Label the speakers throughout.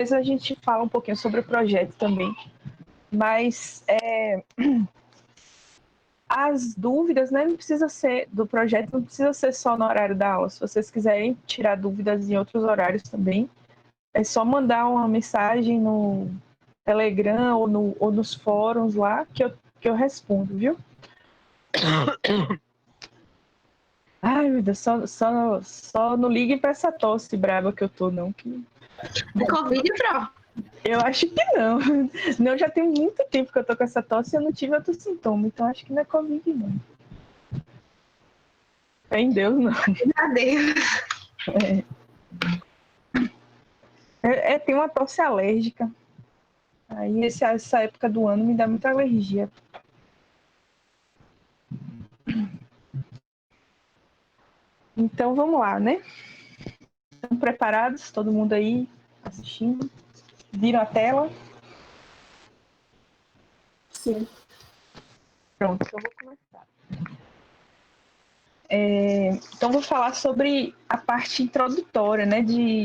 Speaker 1: a gente fala um pouquinho sobre o projeto também, mas as dúvidas, né, não precisa ser do projeto, não precisa ser só no horário da aula. Se vocês quiserem tirar dúvidas em outros horários também, é só mandar uma mensagem no Telegram ou nos fóruns lá que eu respondo, viu? Ai, meu Deus, só não ligue pra essa tosse brava que eu tô, não.
Speaker 2: É Covid, Pro?
Speaker 1: Eu acho que não. Não, já tem muito tempo que eu tô com essa tosse e eu não tive outro sintoma, então acho que não é Covid, não. Fé em Deus, não.
Speaker 2: Adeus.
Speaker 1: Tem uma tosse alérgica. Aí essa época do ano me dá muita alergia. Então vamos lá, né? Estão preparados? Todo mundo aí assistindo? Viram a tela?
Speaker 2: Sim.
Speaker 1: Pronto, eu vou começar. Então vou falar sobre a parte introdutória, né,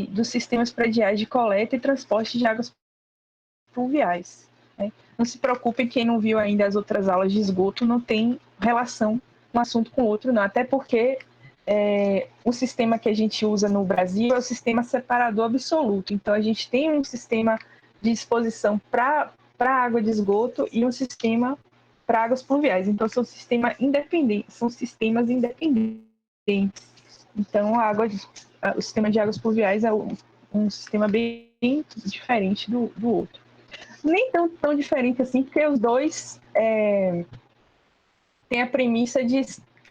Speaker 1: dos sistemas prediais de coleta e transporte de águas pluviais. Né? Não se preocupem, quem não viu ainda as outras aulas de esgoto não tem relação um assunto com o outro, não. Até porque o sistema que a gente usa no Brasil é o sistema separador absoluto. Então a gente tem um sistema de disposição para água de esgoto e um sistema para águas pluviais. Então são sistemas independentes. Então o sistema de águas pluviais é um sistema bem diferente do outro. Nem tão diferente assim, porque os dois têm a premissa de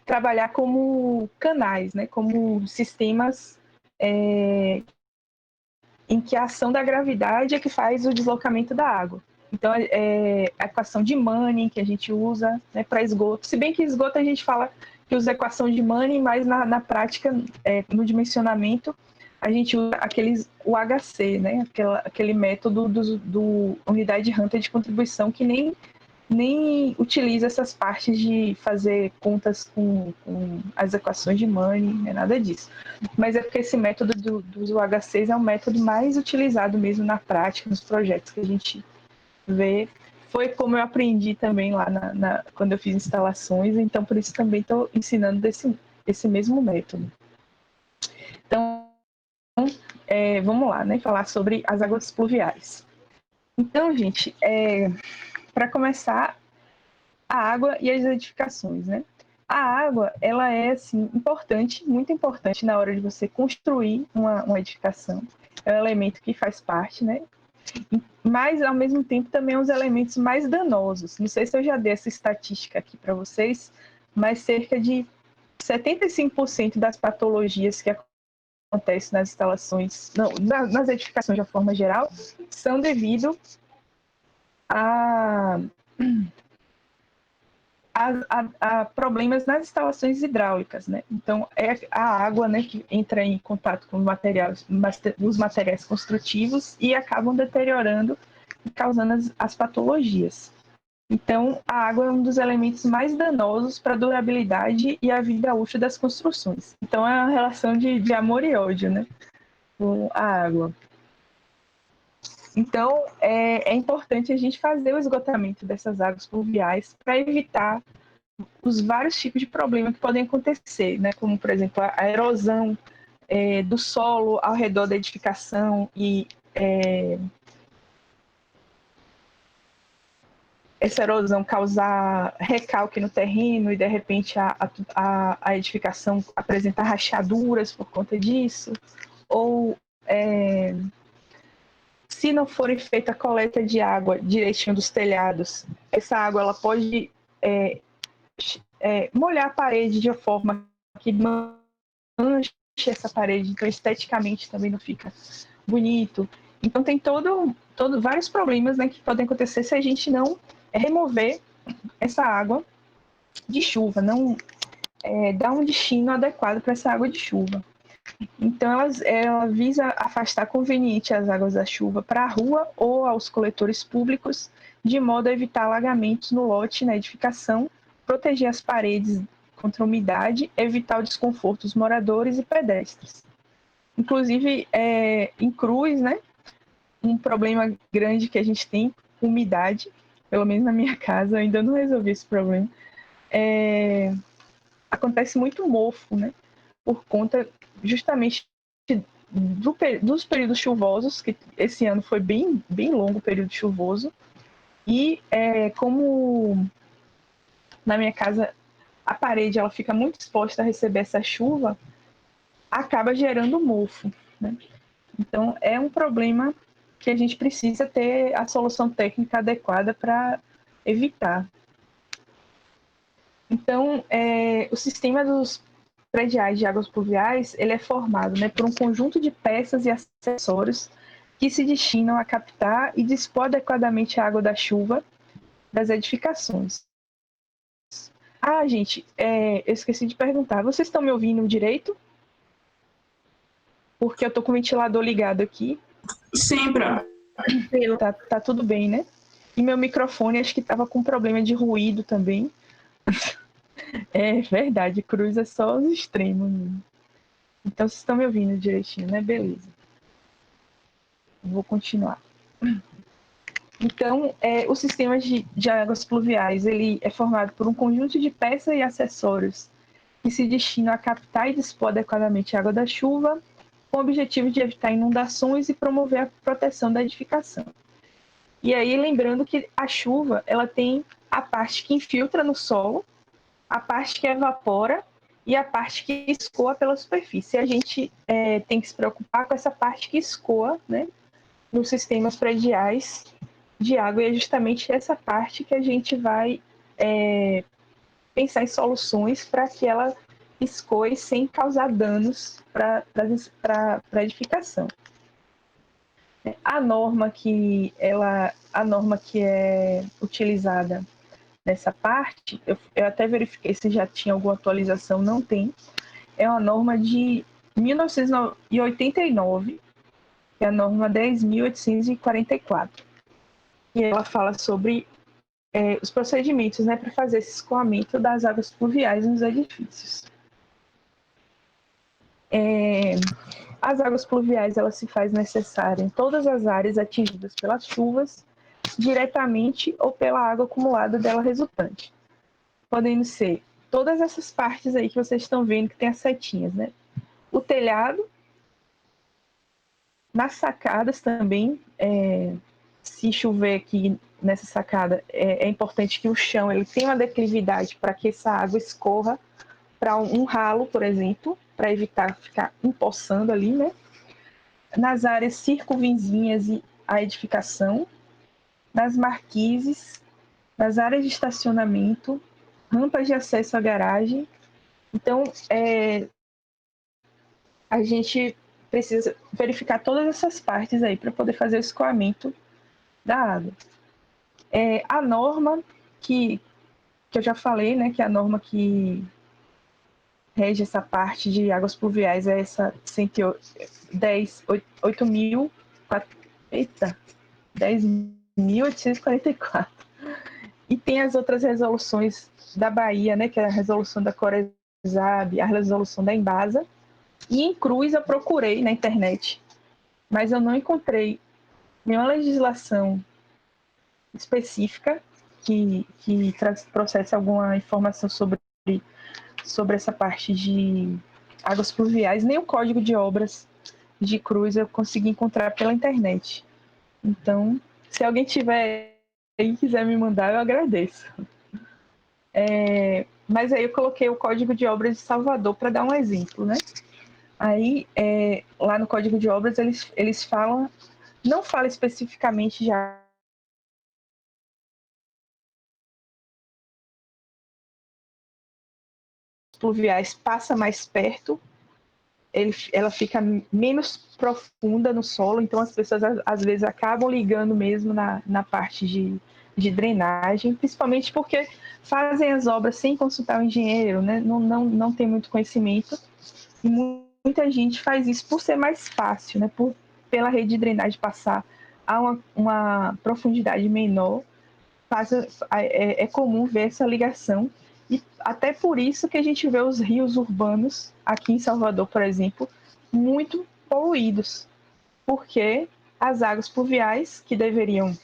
Speaker 1: trabalhar como canais, né? Como sistemas em que a ação da gravidade é que faz o deslocamento da água. Então, a equação de Manning que a gente usa, né, para esgoto. Se bem que esgoto a gente fala que usa a equação de Manning, mas na prática, no dimensionamento, a gente usa o HC, né, aquele método do unidade Hunter de contribuição que nem utiliza essas partes de fazer contas com as equações de Manning, não é nada disso. Mas é porque esse método dos UHCs é o método mais utilizado mesmo na prática, nos projetos que a gente vê. Foi como eu aprendi também lá quando eu fiz instalações, então por isso também estou ensinando esse mesmo método. Então, vamos lá, né, falar sobre as águas pluviais. Então, gente, para começar, a água e as edificações, né? A água, ela é, assim, importante, muito importante na hora de você construir uma edificação. É um elemento que faz parte, né? Mas, ao mesmo tempo, também é um dos elementos mais danosos. Não sei se eu já dei essa estatística aqui para vocês, mas cerca de 75% das patologias que acontecem nas instalações, não, nas edificações de uma forma geral, são devido a problemas nas instalações hidráulicas, né? Então, é a água, né, que entra em contato com os materiais construtivos e acabam deteriorando e causando as patologias. Então, a água é um dos elementos mais danosos para a durabilidade e a vida útil das construções. Então, é uma relação de amor e ódio, né, com a água. Então, é importante a gente fazer o esgotamento dessas águas pluviais para evitar os vários tipos de problemas que podem acontecer, né? Como, por exemplo, a erosão do solo ao redor da edificação e essa erosão causar recalque no terreno e, de repente, a edificação apresentar rachaduras por conta disso, ou se não for feita a coleta de água direitinho dos telhados, essa água ela pode molhar a parede de uma forma que manche essa parede, então esteticamente também não fica bonito. Então tem vários problemas, né, que podem acontecer se a gente não remover essa água de chuva, não dar um destino adequado para essa água de chuva. Então ela visa afastar conveniente as águas da chuva para a rua ou aos coletores públicos, de modo a evitar alagamentos no lote, na edificação, proteger as paredes contra a umidade, evitar o desconforto dos moradores e pedestres. Inclusive, em Cruz, né, um problema grande que a gente tem, umidade, pelo menos na minha casa, eu ainda não resolvi esse problema. Acontece muito mofo, né? Por conta justamente dos períodos chuvosos, que esse ano foi bem longo o período chuvoso, e como na minha casa a parede ela fica muito exposta a receber essa chuva, acaba gerando mofo, né? Então é um problema que a gente precisa ter a solução técnica adequada para evitar. Então, o sistema dos prediais de águas pluviais, ele é formado, né, por um conjunto de peças e acessórios que se destinam a captar e dispor adequadamente a água da chuva das edificações. Ah, gente, eu esqueci de perguntar, vocês estão me ouvindo direito? Porque eu tô com o ventilador ligado aqui.
Speaker 3: Sim, Pro.
Speaker 1: Tá tudo bem, né? E meu microfone acho que tava com problema de ruído também. É verdade, cruz é só os extremos mesmo. Então vocês estão me ouvindo direitinho, né? Beleza. Vou continuar. Então, o sistema de águas pluviais, ele é formado por um conjunto de peças e acessórios que se destinam a captar e dispor adequadamente a água da chuva, com o objetivo de evitar inundações e promover a proteção da edificação. E aí, lembrando que a chuva, ela tem a parte que infiltra no solo, a parte que evapora e a parte que escoa pela superfície. E a gente tem que se preocupar com essa parte que escoa, né, nos sistemas prediais de água, e é justamente essa parte que a gente vai pensar em soluções para que ela escoe sem causar danos para a edificação. A norma que é utilizada nessa parte, eu até verifiquei se já tinha alguma atualização, não tem. É uma norma de 1989, que é a norma 10.844. E ela fala sobre os procedimentos, né, para fazer esse escoamento das águas pluviais nos edifícios. As águas pluviais, elas se faz necessária em todas as áreas atingidas pelas chuvas, diretamente ou pela água acumulada dela resultante. Podendo ser todas essas partes aí que vocês estão vendo que tem as setinhas, né? O telhado, nas sacadas também, se chover aqui nessa sacada, é importante que o chão ele tenha uma declividade para que essa água escorra para um ralo, por exemplo, para evitar ficar empoçando ali, né? Nas áreas circunvizinhas e a edificação, nas marquises, nas áreas de estacionamento, rampas de acesso à garagem. Então, a gente precisa verificar todas essas partes aí para poder fazer o escoamento da água. A norma que eu já falei, né, que é a norma que rege essa parte de águas pluviais é essa 10.844. E tem as outras resoluções da Bahia, né, que é a resolução da Coresab, a resolução da Embasa. E em Cruz eu procurei na internet, mas eu não encontrei nenhuma legislação específica que processe alguma informação sobre essa parte de águas pluviais, nem o código de obras de Cruz eu consegui encontrar pela internet. Então, se alguém tiver e quiser me mandar, eu agradeço. Mas aí eu coloquei o código de obras de Salvador para dar um exemplo, né? Aí, lá no código de obras, eles falam, não fala especificamente de águas pluviais, passa mais perto, ela fica menos profunda no solo, então as pessoas às vezes acabam ligando mesmo na parte de drenagem, principalmente porque fazem as obras sem consultar o engenheiro, né? Não tem muito conhecimento, e muita gente faz isso por ser mais fácil, né? Pela rede de drenagem passar a uma profundidade menor, é comum ver essa ligação. E até por isso que a gente vê os rios urbanos, aqui em Salvador, por exemplo, muito poluídos, porque as águas pluviais, que deveriam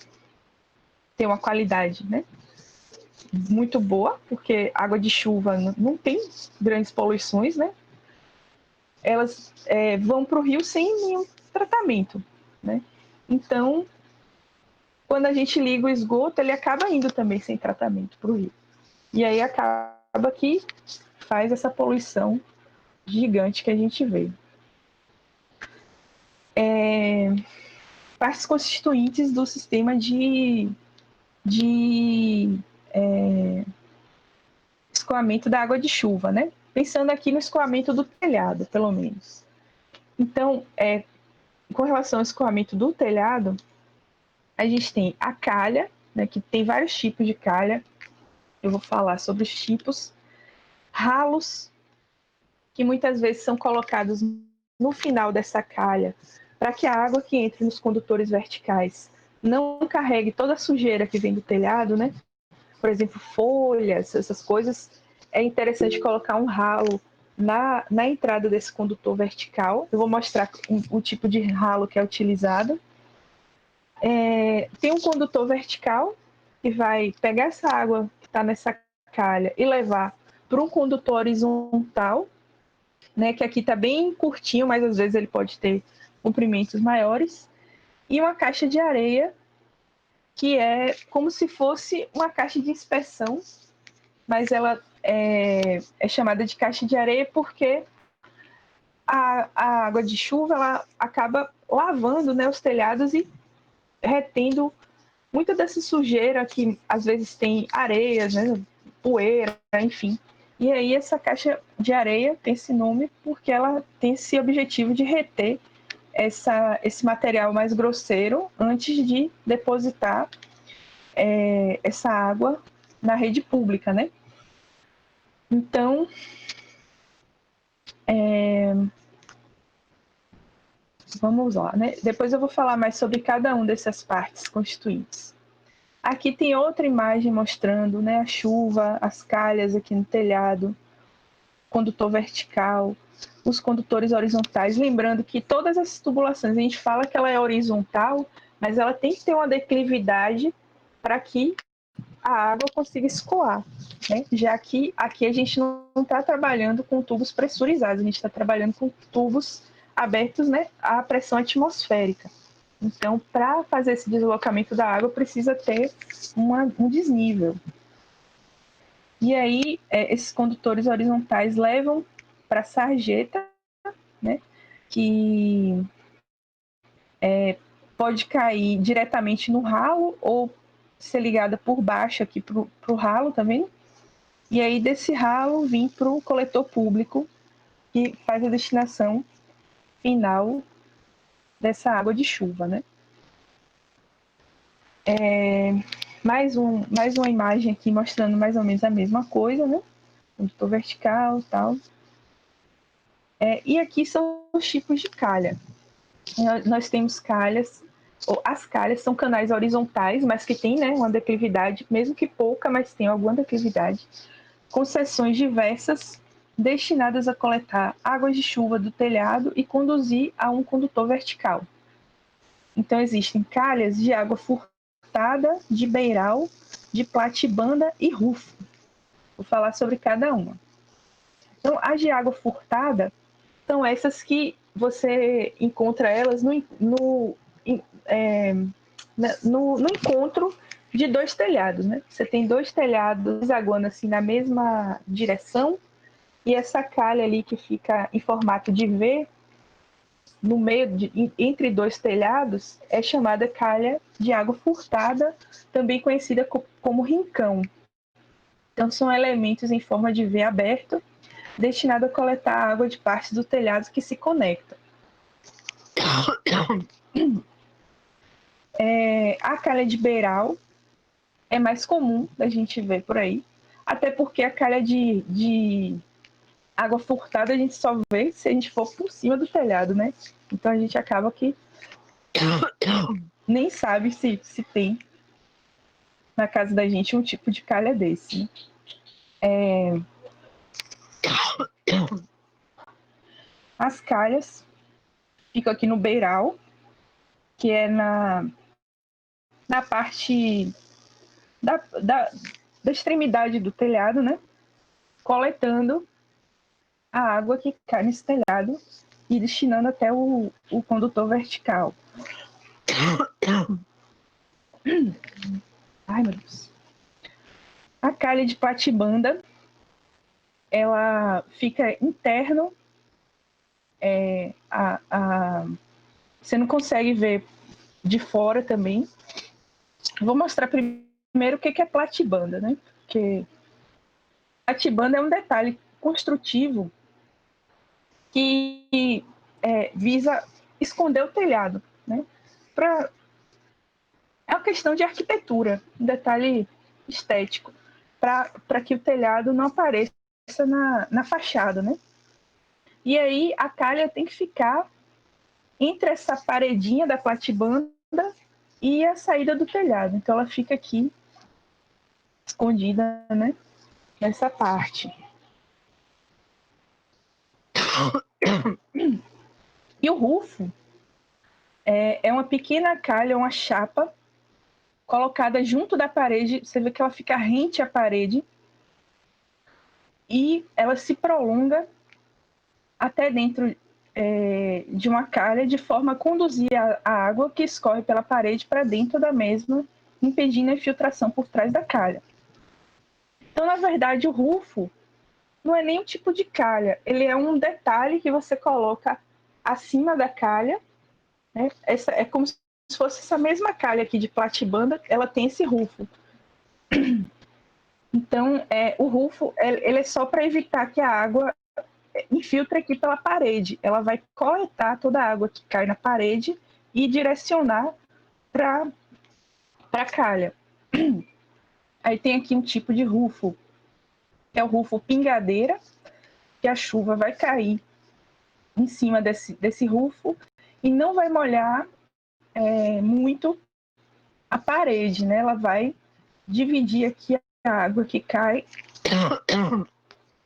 Speaker 1: ter uma qualidade, né, muito boa, porque água de chuva não tem grandes poluições, né? Elas vão para o rio sem nenhum tratamento, né? Então, quando a gente liga o esgoto, ele acaba indo também sem tratamento para o rio. E aí acaba que faz essa poluição gigante que a gente vê. Partes constituintes do sistema de escoamento da água de chuva, né? Pensando aqui no escoamento do telhado, pelo menos. Então, com relação ao escoamento do telhado, a gente tem a calha, né, que tem vários tipos de calha. Eu vou falar sobre os tipos. Ralos, que muitas vezes são colocados no final dessa calha, para que a água que entre nos condutores verticais não carregue toda a sujeira que vem do telhado, né? Por exemplo, folhas, essas coisas. É interessante colocar um ralo na entrada desse condutor vertical. Eu vou mostrar o tipo de ralo que é utilizado. Tem um condutor vertical que vai pegar essa água que está nessa calha e levar para um condutor horizontal, né, que aqui está bem curtinho, mas às vezes ele pode ter comprimentos maiores, e uma caixa de areia, que é como se fosse uma caixa de inspeção, mas ela é chamada de caixa de areia porque a água de chuva ela acaba lavando, né, os telhados e retendo muita dessa sujeira que às vezes tem areias, né, poeira, enfim. E aí essa caixa de areia tem esse nome porque ela tem esse objetivo de reter esse material mais grosseiro antes de depositar essa água na rede pública, né? Então, vamos lá, né? Depois eu vou falar mais sobre cada uma dessas partes constituintes. Aqui tem outra imagem mostrando, né, a chuva, as calhas aqui no telhado, condutor vertical, os condutores horizontais. Lembrando que todas essas tubulações, a gente fala que ela é horizontal, mas ela tem que ter uma declividade para que a água consiga escoar, né? Já que aqui a gente não está trabalhando com tubos pressurizados, a gente está trabalhando com tubos abertos, né, à pressão atmosférica. Então, para fazer esse deslocamento da água, precisa ter um desnível. E aí, esses condutores horizontais levam para a sarjeta, né, que pode cair diretamente no ralo ou ser ligada por baixo aqui para o ralo, tá vendo? E aí, desse ralo, vir para o coletor público, que faz a destinação final dessa água de chuva, né? Mais uma imagem aqui mostrando mais ou menos a mesma coisa, né? Condutor vertical e tal. E aqui são os tipos de calha. Nós temos calhas, ou as calhas são canais horizontais, mas que tem, né, uma declividade, mesmo que pouca, mas tem alguma declividade, com seções diversas destinadas a coletar águas de chuva do telhado e conduzir a um condutor vertical. Então existem calhas de água furtada, de beiral, de platibanda e rufo. Vou falar sobre cada uma. Então, as de água furtada são essas que você encontra elas no encontro de dois telhados, né? Você tem dois telhados desaguando assim na mesma direção e essa calha ali que fica em formato de V no meio entre dois telhados é chamada calha de água furtada, também conhecida como rincão. Então são elementos em forma de V aberto destinado a coletar a água de partes do telhado que se conectam. A calha de beiral é mais comum da gente ver por aí, até porque a calha de água furtada a gente só vê se a gente for por cima do telhado, né? Então a gente acaba que nem sabe se tem na casa da gente um tipo de calha desse. Né? As calhas ficam aqui no beiral, que é na parte da extremidade do telhado, né? Coletando a água que cai nesse telhado e destinando até o condutor vertical. Ai, meu Deus. A calha de platibanda, ela fica interno, você não consegue ver de fora também. Vou mostrar primeiro o que é platibanda, né? Porque platibanda é um detalhe construtivo que visa esconder o telhado, né? É uma questão de arquitetura, um detalhe estético, para que o telhado não apareça na fachada, né? E aí a calha tem que ficar entre essa paredinha da platibanda e a saída do telhado. Então ela fica aqui escondida, né? Nessa parte. E o rufo é uma pequena calha, uma chapa colocada junto da parede. Você vê que ela fica rente à parede e ela se prolonga até dentro de uma calha, de forma a conduzir a água que escorre pela parede para dentro da mesma, impedindo a infiltração por trás da calha. Então, na verdade, o rufo não é nem um tipo de calha, ele é um detalhe que você coloca acima da calha, né? É como se fosse essa mesma calha aqui de platibanda, ela tem esse rufo. Então, o rufo ele é só para evitar que a água infiltre aqui pela parede. Ela vai coletar toda a água que cai na parede e direcionar para a calha. Aí tem aqui um tipo de rufo, que é o rufo pingadeira, que a chuva vai cair em cima desse rufo e não vai molhar muito a parede, né? Ela vai dividir aqui a água que cai.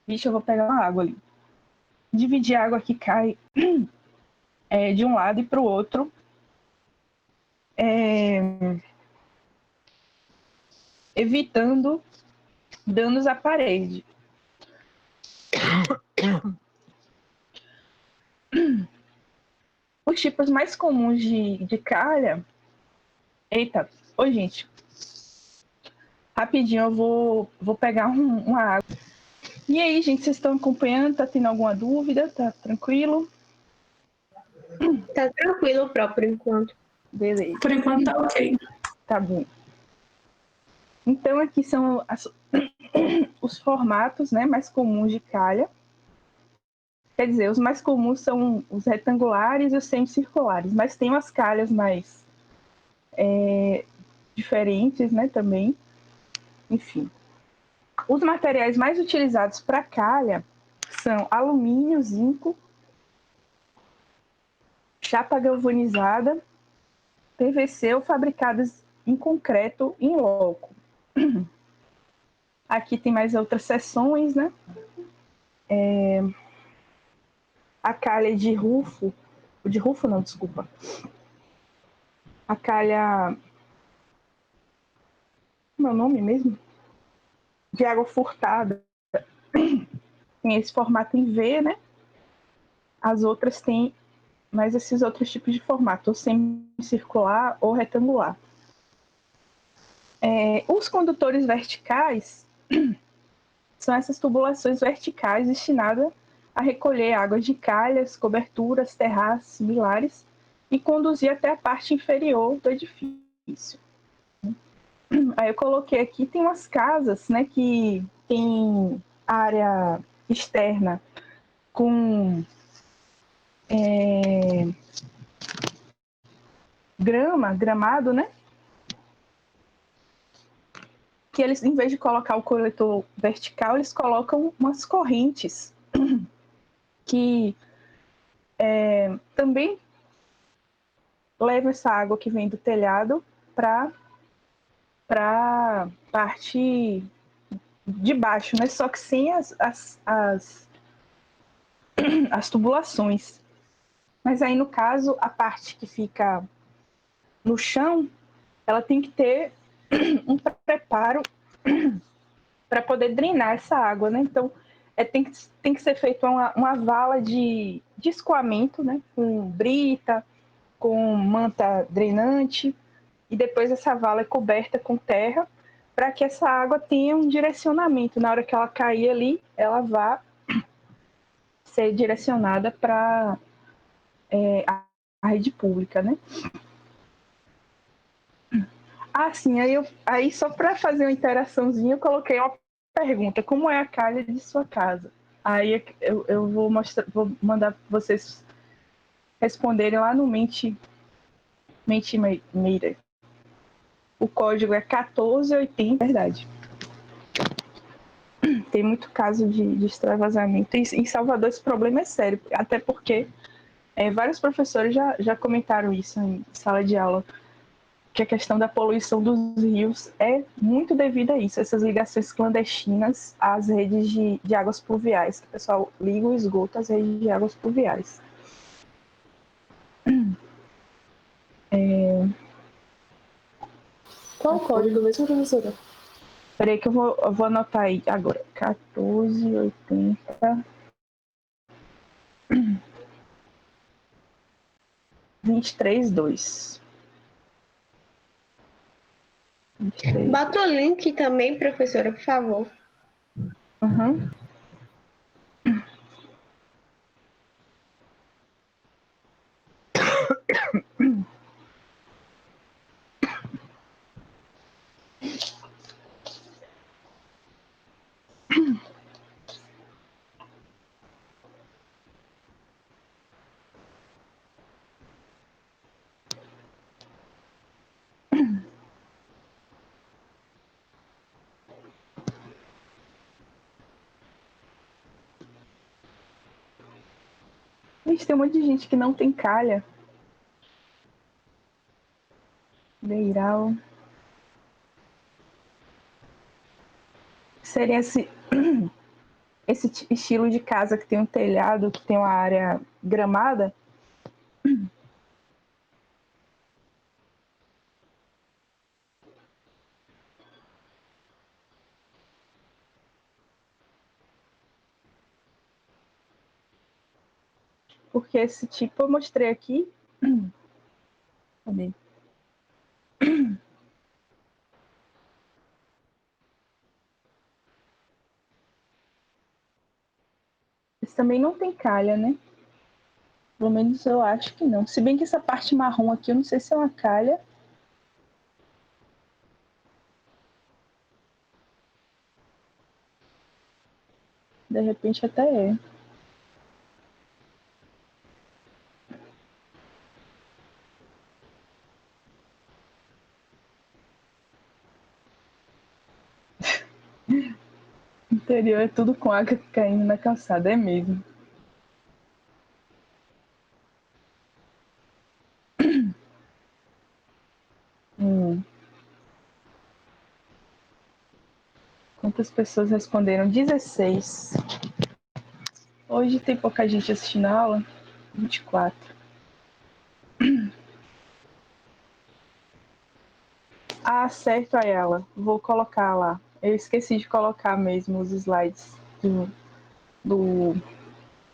Speaker 1: Vixe, eu vou pegar uma água ali. Dividir a água que cai de um lado e para o outro. Evitando danos à parede. Os tipos mais comuns de calha. Eita, oi, gente. Rapidinho, eu vou pegar uma água. E aí, gente, vocês estão acompanhando? Tá tendo alguma dúvida? Tá tranquilo?
Speaker 2: Tá tranquilo, por enquanto.
Speaker 1: Beleza.
Speaker 3: Por enquanto tá ok.
Speaker 1: Tá bom. Então, aqui são os formatos, né, mais comuns de calha. Quer dizer, os mais comuns são os retangulares e os semicirculares, mas tem umas calhas mais diferentes, né, também. Enfim. Os materiais mais utilizados para calha são alumínio, zinco, chapa galvanizada, PVC ou fabricadas em concreto em loco. Aqui tem mais outras seções, né? A calha de rufo não, desculpa. A calha, como é o nome mesmo? De água furtada. Tem esse formato em V, né? As outras têm mais esses outros tipos de formato, ou semicircular ou retangular. Os condutores verticais são essas tubulações verticais destinadas a recolher águas de calhas, coberturas, terraços similares e conduzir até a parte inferior do edifício. Aí eu coloquei aqui, tem umas casas, né, que tem área externa com gramado, né? Que eles, em vez de colocar o coletor vertical, eles colocam umas correntes que também levam essa água que vem do telhado para a parte de baixo, né? Só que sem as tubulações. Mas aí, no caso, a parte que fica no chão, ela tem que ter um preparo para poder drenar essa água, né? Então, tem que ser feita uma vala de escoamento, né? Com brita, com manta drenante, e depois essa vala é coberta com terra para que essa água tenha um direcionamento. Na hora que ela cair ali, ela vá ser direcionada para a rede pública, né? Ah, sim, aí só para fazer uma interaçãozinha, eu coloquei uma pergunta: como é a calha de sua casa? Aí eu vou mandar vocês responderem lá no Mentimeter. O código é 1480, verdade. Tem muito caso de extravasamento. E em Salvador esse problema é sério, até porque vários professores já comentaram isso em sala de aula, que a questão da poluição dos rios é muito devido a isso, essas ligações clandestinas às redes de águas pluviais, que o pessoal liga o esgoto às redes de águas pluviais.
Speaker 3: Qual o código mesmo, professora?
Speaker 1: Peraí que eu vou anotar aí agora. 1480 232.
Speaker 2: Bota o link também, professora, por favor.
Speaker 1: Uhum. Gente, tem um monte de gente que não tem calha. Beiral. Seria esse estilo de casa que tem um telhado, que tem uma área gramada. Porque esse tipo eu mostrei aqui. Cadê? Esse também não tem calha, né? Pelo menos eu acho que não. Se bem que essa parte marrom aqui, eu não sei se é uma calha. De repente até é. O interior é tudo com água caindo na calçada, é mesmo. Quantas pessoas responderam? 16. Hoje tem pouca gente assistindo a aula. 24. Ah, certo, Ayala. Vou colocar lá. Eu esqueci de colocar mesmo os slides do,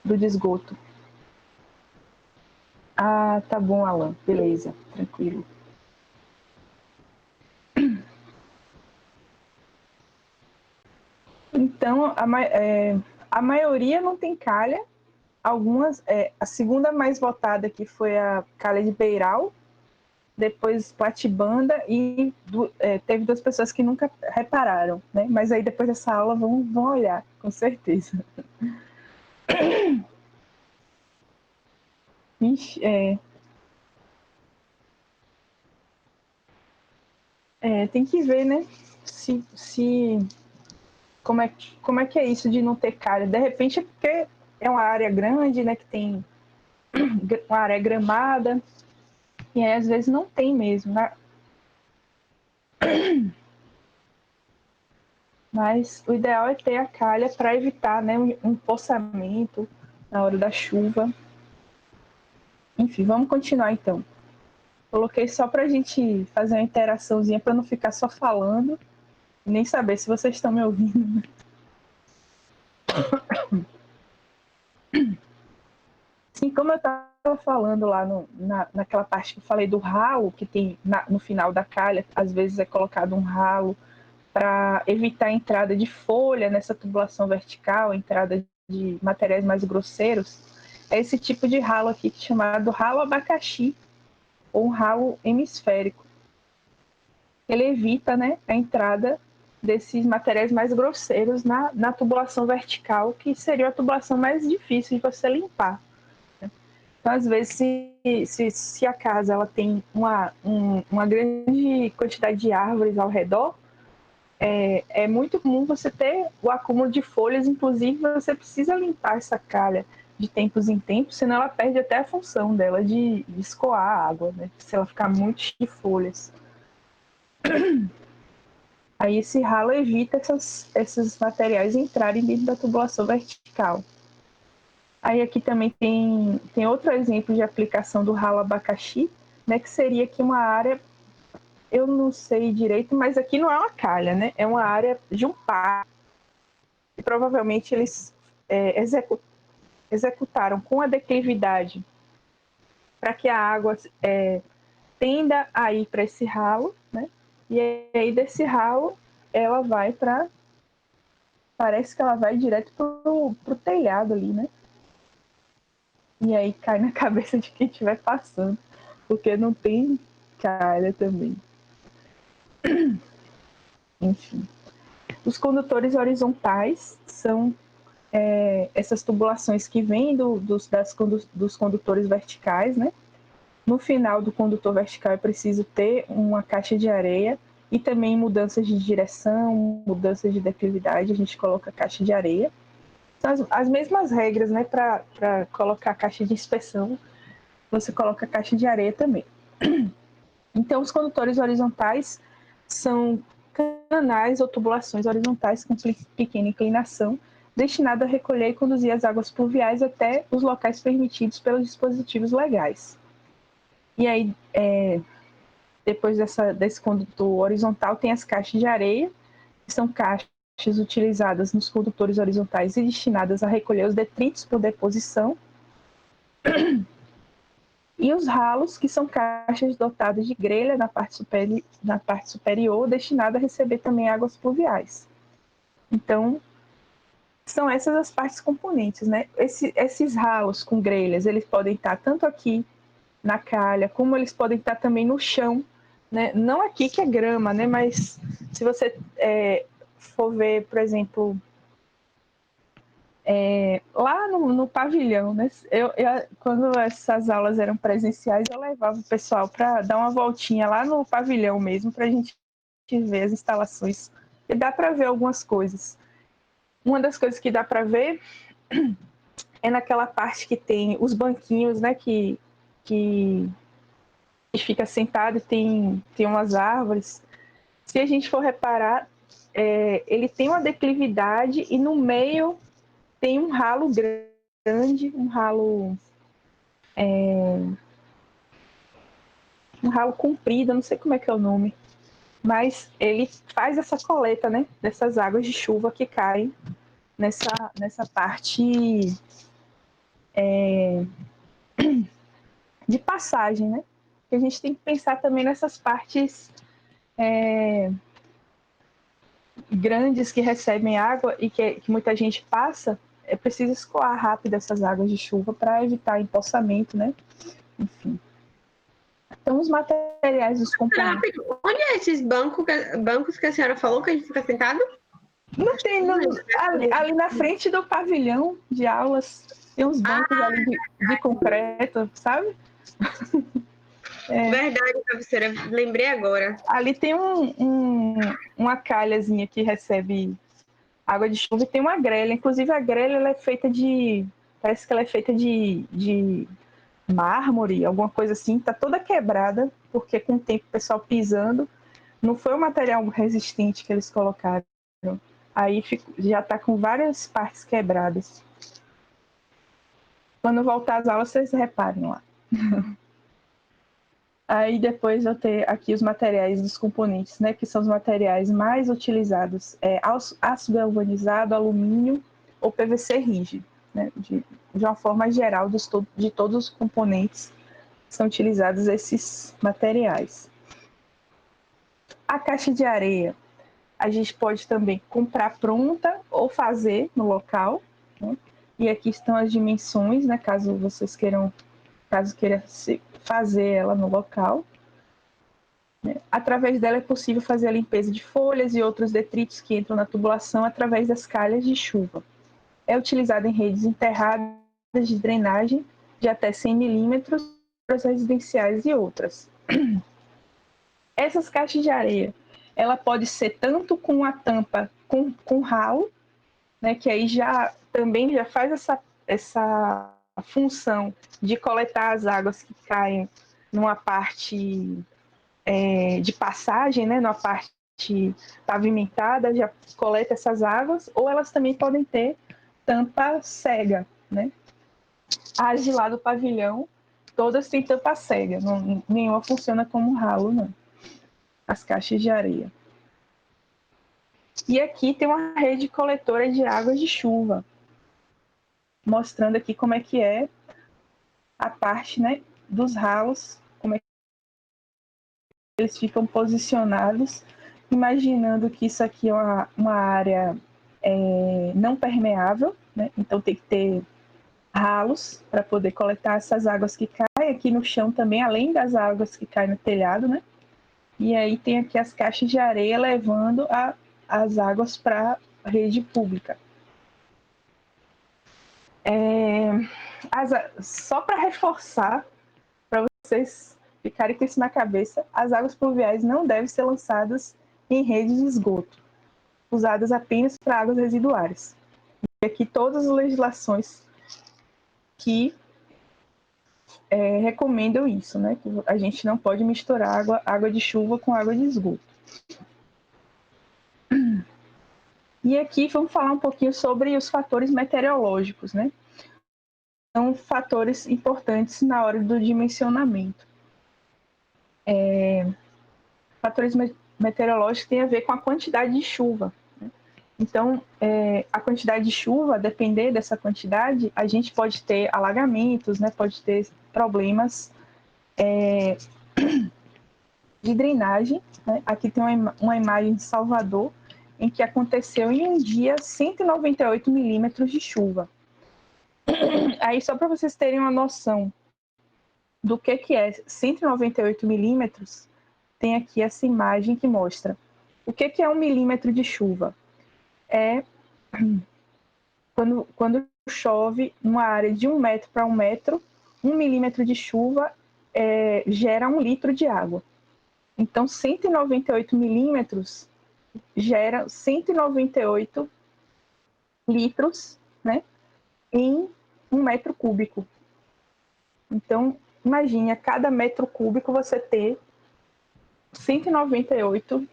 Speaker 1: do esgoto. Ah, tá bom, Alan. Beleza, tranquilo. Então, a maioria não tem calha. Algumas, a segunda mais votada aqui foi a calha de Beiral, depois Platibanda e teve duas pessoas que nunca repararam, né? Mas aí depois dessa aula vão olhar, com certeza. Ixi, tem que ver, né? Como é que é isso de não ter calha? De repente é porque é uma área grande, né? Que tem uma área gramada, e aí às vezes não tem mesmo, né? Mas o ideal é ter a calha para evitar, né, um empoçamento na hora da chuva. Enfim, vamos continuar então. Coloquei só para a gente fazer uma interaçãozinha, para não ficar só falando e nem saber se vocês estão me ouvindo. Sim, como eu estava falando lá naquela parte que eu falei do ralo, que tem no final da calha, às vezes é colocado um ralo para evitar a entrada de folha nessa tubulação vertical, a entrada de materiais mais grosseiros. É esse tipo de ralo aqui, que é chamado ralo abacaxi, ou um ralo hemisférico. Ele evita, né, a entrada desses materiais mais grosseiros na tubulação vertical, que seria a tubulação mais difícil de você limpar. Então, às vezes, se a casa ela tem uma grande quantidade de árvores ao redor, é muito comum você ter o acúmulo de folhas, inclusive você precisa limpar essa calha de tempos em tempos, senão ela perde até a função dela de escoar a água, né? Se ela ficar muito cheia de folhas. Aí esse ralo evita esses materiais entrarem dentro da tubulação vertical. Aí aqui também tem outro exemplo de aplicação do ralo abacaxi, né, que seria aqui uma área, eu não sei direito, mas aqui não é uma calha, né? É uma área de um parque. E provavelmente eles executaram com a declividade para que a água tenda a ir para esse ralo, né? E aí desse ralo ela vai para... Parece que ela vai direto pro telhado ali, né? E aí cai na cabeça de quem estiver passando, porque não tem calha também. Enfim. Os condutores horizontais são essas tubulações que vêm dos condutores verticais, né? No final do condutor vertical é preciso ter uma caixa de areia e também mudanças de direção, mudanças de declividade, a gente coloca a caixa de areia. São as mesmas regras, né, para colocar a caixa de inspeção, você coloca a caixa de areia também. Então, os condutores horizontais são canais ou tubulações horizontais com pequena inclinação, destinado a recolher e conduzir as águas pluviais até os locais permitidos pelos dispositivos legais. E aí, depois desse condutor horizontal, tem as caixas de areia, que são caixas utilizadas nos condutores horizontais e destinadas a recolher os detritos por deposição. E os ralos, que são caixas dotadas de grelha na parte superior, destinada a receber também águas pluviais. Então, são essas as partes componentes, né? Esses ralos com grelhas, eles podem estar tanto aqui na calha, como eles podem estar também no chão, né? Não aqui que é grama, né? Mas se você for ver, por exemplo, lá no pavilhão, né? Quando essas aulas eram presenciais, eu levava o pessoal para dar uma voltinha lá no pavilhão mesmo, para a gente ver as instalações. E dá para ver algumas coisas. Uma das coisas que dá para ver é naquela parte que tem os banquinhos, né? Que fica sentado e tem umas árvores. Se a gente for reparar, ele tem uma declividade e no meio tem um ralo grande, um ralo comprido, não sei como é que é o nome, mas ele faz essa coleta, né, dessas águas de chuva que caem nessa parte de passagem, né? A gente tem que pensar também nessas partes grandes que recebem água e que muita gente passa, é preciso escoar rápido essas águas de chuva para evitar empoçamento, né? Enfim. Então, os materiais dos componentes.
Speaker 2: Onde é esses bancos que a senhora falou que a gente fica sentado?
Speaker 1: Não tem, ali na frente do pavilhão de aulas, tem uns bancos ali de concreto, sabe?
Speaker 2: Verdade, professora, lembrei agora.
Speaker 1: Ali tem uma calhazinha que recebe água de chuva e tem uma grelha. Inclusive, a grelha ela é feita parece que ela é feita de mármore, alguma coisa assim. Tá toda quebrada, porque com o tempo o pessoal pisando, não foi o material resistente que eles colocaram. Aí já está com várias partes quebradas. Quando voltar às aulas, vocês reparem lá. Aí depois eu tenho aqui os materiais dos componentes, né, que são os materiais mais utilizados, aço galvanizado, alumínio ou PVC rígido, né, de uma forma geral, de todos os componentes são utilizados esses materiais. A caixa de areia, a gente pode também comprar pronta ou fazer no local, né, e aqui estão as dimensões, né, caso queira fazer ela no local. Através dela é possível fazer a limpeza de folhas e outros detritos que entram na tubulação através das calhas de chuva. É utilizada em redes enterradas de drenagem de até 100 milímetros para residenciais e outras. Essas caixas de areia, ela pode ser tanto com a tampa com ralo, né, que aí também já faz essa função de coletar as águas que caem numa parte de passagem, né, na parte pavimentada, já coleta essas águas, ou elas também podem ter tampa cega, né? As de lá do pavilhão, todas têm tampa cega, nenhuma funciona como ralo, não. As caixas de areia. E aqui tem uma rede coletora de águas de chuva, mostrando aqui como é que é a parte, né, dos ralos, como é que eles ficam posicionados, imaginando que isso aqui é uma área não permeável, né? Então tem que ter ralos para poder coletar essas águas que caem aqui no chão também, além das águas que caem no telhado, né? E aí tem aqui as caixas de areia levando as águas para a rede pública. Só para reforçar, para vocês ficarem com isso na cabeça, as águas pluviais não devem ser lançadas em redes de esgoto, usadas apenas para águas residuárias. E aqui todas as legislações que recomendam isso, né? Que a gente não pode misturar água de chuva com água de esgoto. E aqui vamos falar um pouquinho sobre os fatores meteorológicos, né? São fatores importantes na hora do dimensionamento. Fatores meteorológicos têm a ver com a quantidade de chuva. Né? Então, a quantidade de chuva, depender dessa quantidade, a gente pode ter alagamentos, né? Pode ter problemas de drenagem. Né? Aqui tem uma imagem de Salvador, em que aconteceu em um dia 198 milímetros de chuva. Aí, só para vocês terem uma noção do que é 198 milímetros, tem aqui essa imagem que mostra o que é 1 milímetro de chuva. É quando chove numa área de 1 metro para 1 metro, 1 milímetro de chuva gera 1 litro de água. Então, 198 milímetros gera 198 litros, né, em 1 metro cúbico. Então, imagine, a cada metro cúbico você ter 198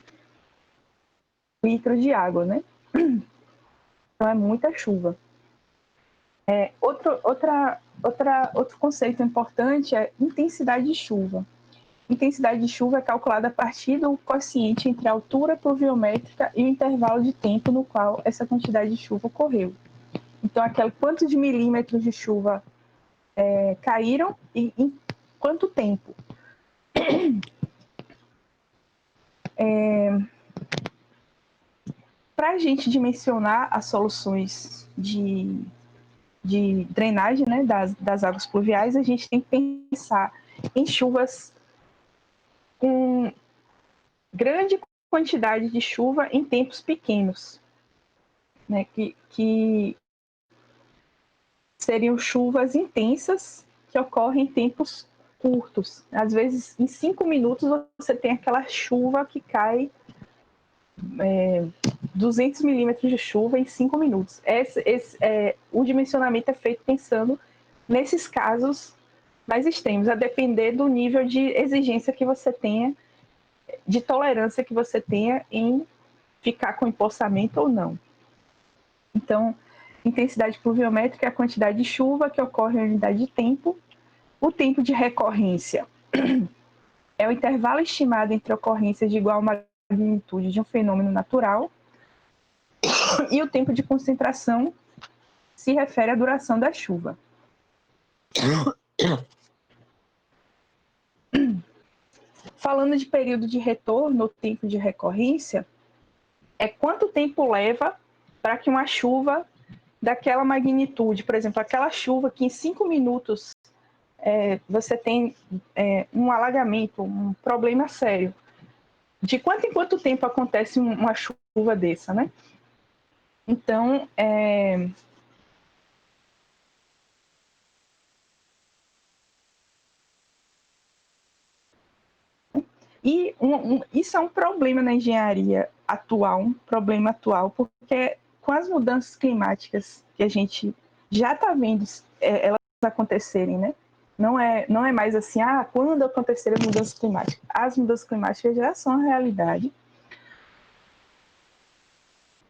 Speaker 1: litros de água, né? Então, é muita chuva. Outro conceito importante é intensidade de chuva. Intensidade de chuva é calculada a partir do quociente entre a altura pluviométrica e o intervalo de tempo no qual essa quantidade de chuva ocorreu. Então, quanto de milímetros de chuva caíram e em quanto tempo. Para a gente dimensionar as soluções de drenagem, né, das águas pluviais, a gente tem que pensar em chuvas com grande quantidade de chuva em tempos pequenos, né, que seriam chuvas intensas que ocorrem em tempos curtos. Às vezes, em 5 minutos, você tem aquela chuva que cai 200 milímetros de chuva em 5 minutos. O dimensionamento é feito pensando nesses casos mais extremos, a depender do nível de exigência que você tenha, de tolerância que você tenha em ficar com empoçamento ou não. Então, intensidade pluviométrica é a quantidade de chuva que ocorre em unidade de tempo. O tempo de recorrência é o intervalo estimado entre ocorrências de igual magnitude de um fenômeno natural, e o tempo de concentração se refere à duração da chuva. Falando de período de retorno ou tempo de recorrência, é quanto tempo leva para que uma chuva daquela magnitude, por exemplo, aquela chuva que em 5 minutos você tem um alagamento, um problema sério. De quanto em quanto tempo acontece uma chuva dessa, né? Então, isso é um problema na engenharia atual, um problema atual, porque com as mudanças climáticas que a gente já está vendo elas acontecerem, né? Não é mais assim, quando acontecer as mudanças climáticas. As mudanças climáticas já são a realidade.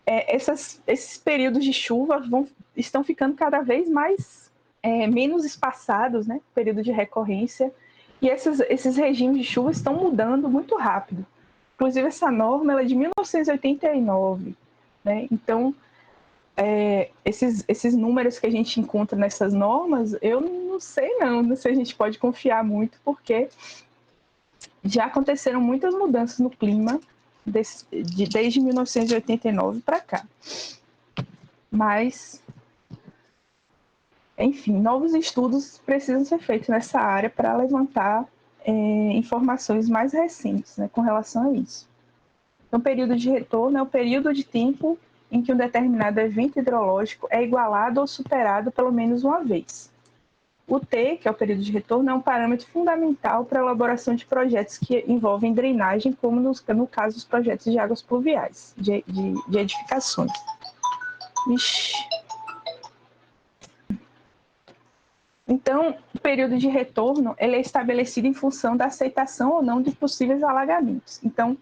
Speaker 1: Esses períodos de chuva estão ficando cada vez mais menos espaçados, né? Período de recorrência. E esses regimes de chuva estão mudando muito rápido. Inclusive, essa norma ela é de 1989. Né? Então, esses números que a gente encontra nessas normas, eu não sei não se a gente pode confiar muito, porque já aconteceram muitas mudanças no clima desde 1989 para cá. Mas, enfim, novos estudos precisam ser feitos nessa área para levantar informações mais recentes, né, com relação a isso. Então, o período de retorno é o período de tempo em que um determinado evento hidrológico é igualado ou superado pelo menos uma vez. O T, que é o período de retorno, é um parâmetro fundamental para a elaboração de projetos que envolvem drenagem, como no caso dos projetos de águas pluviais, de edificações. Então, o período de retorno ele é estabelecido em função da aceitação ou não de possíveis alagamentos. Então,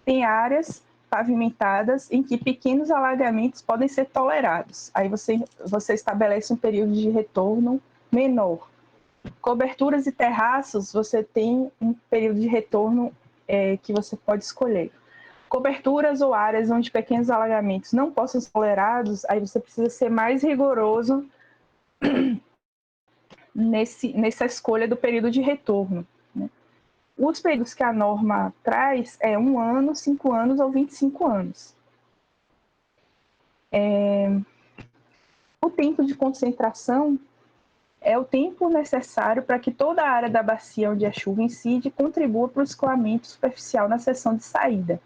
Speaker 1: tem áreas pavimentadas em que pequenos alagamentos podem ser tolerados. Aí você estabelece um período de retorno menor. Coberturas e terraços, você tem um período de retorno que você pode escolher. Coberturas ou áreas onde pequenos alagamentos não possam ser tolerados, aí você precisa ser mais rigoroso nessa escolha do período de retorno. Né? Os períodos que a norma traz é 1 ano, 5 anos ou 25 anos. O tempo de concentração é o tempo necessário para que toda a área da bacia onde a chuva incide contribua para o escoamento superficial na seção de saída.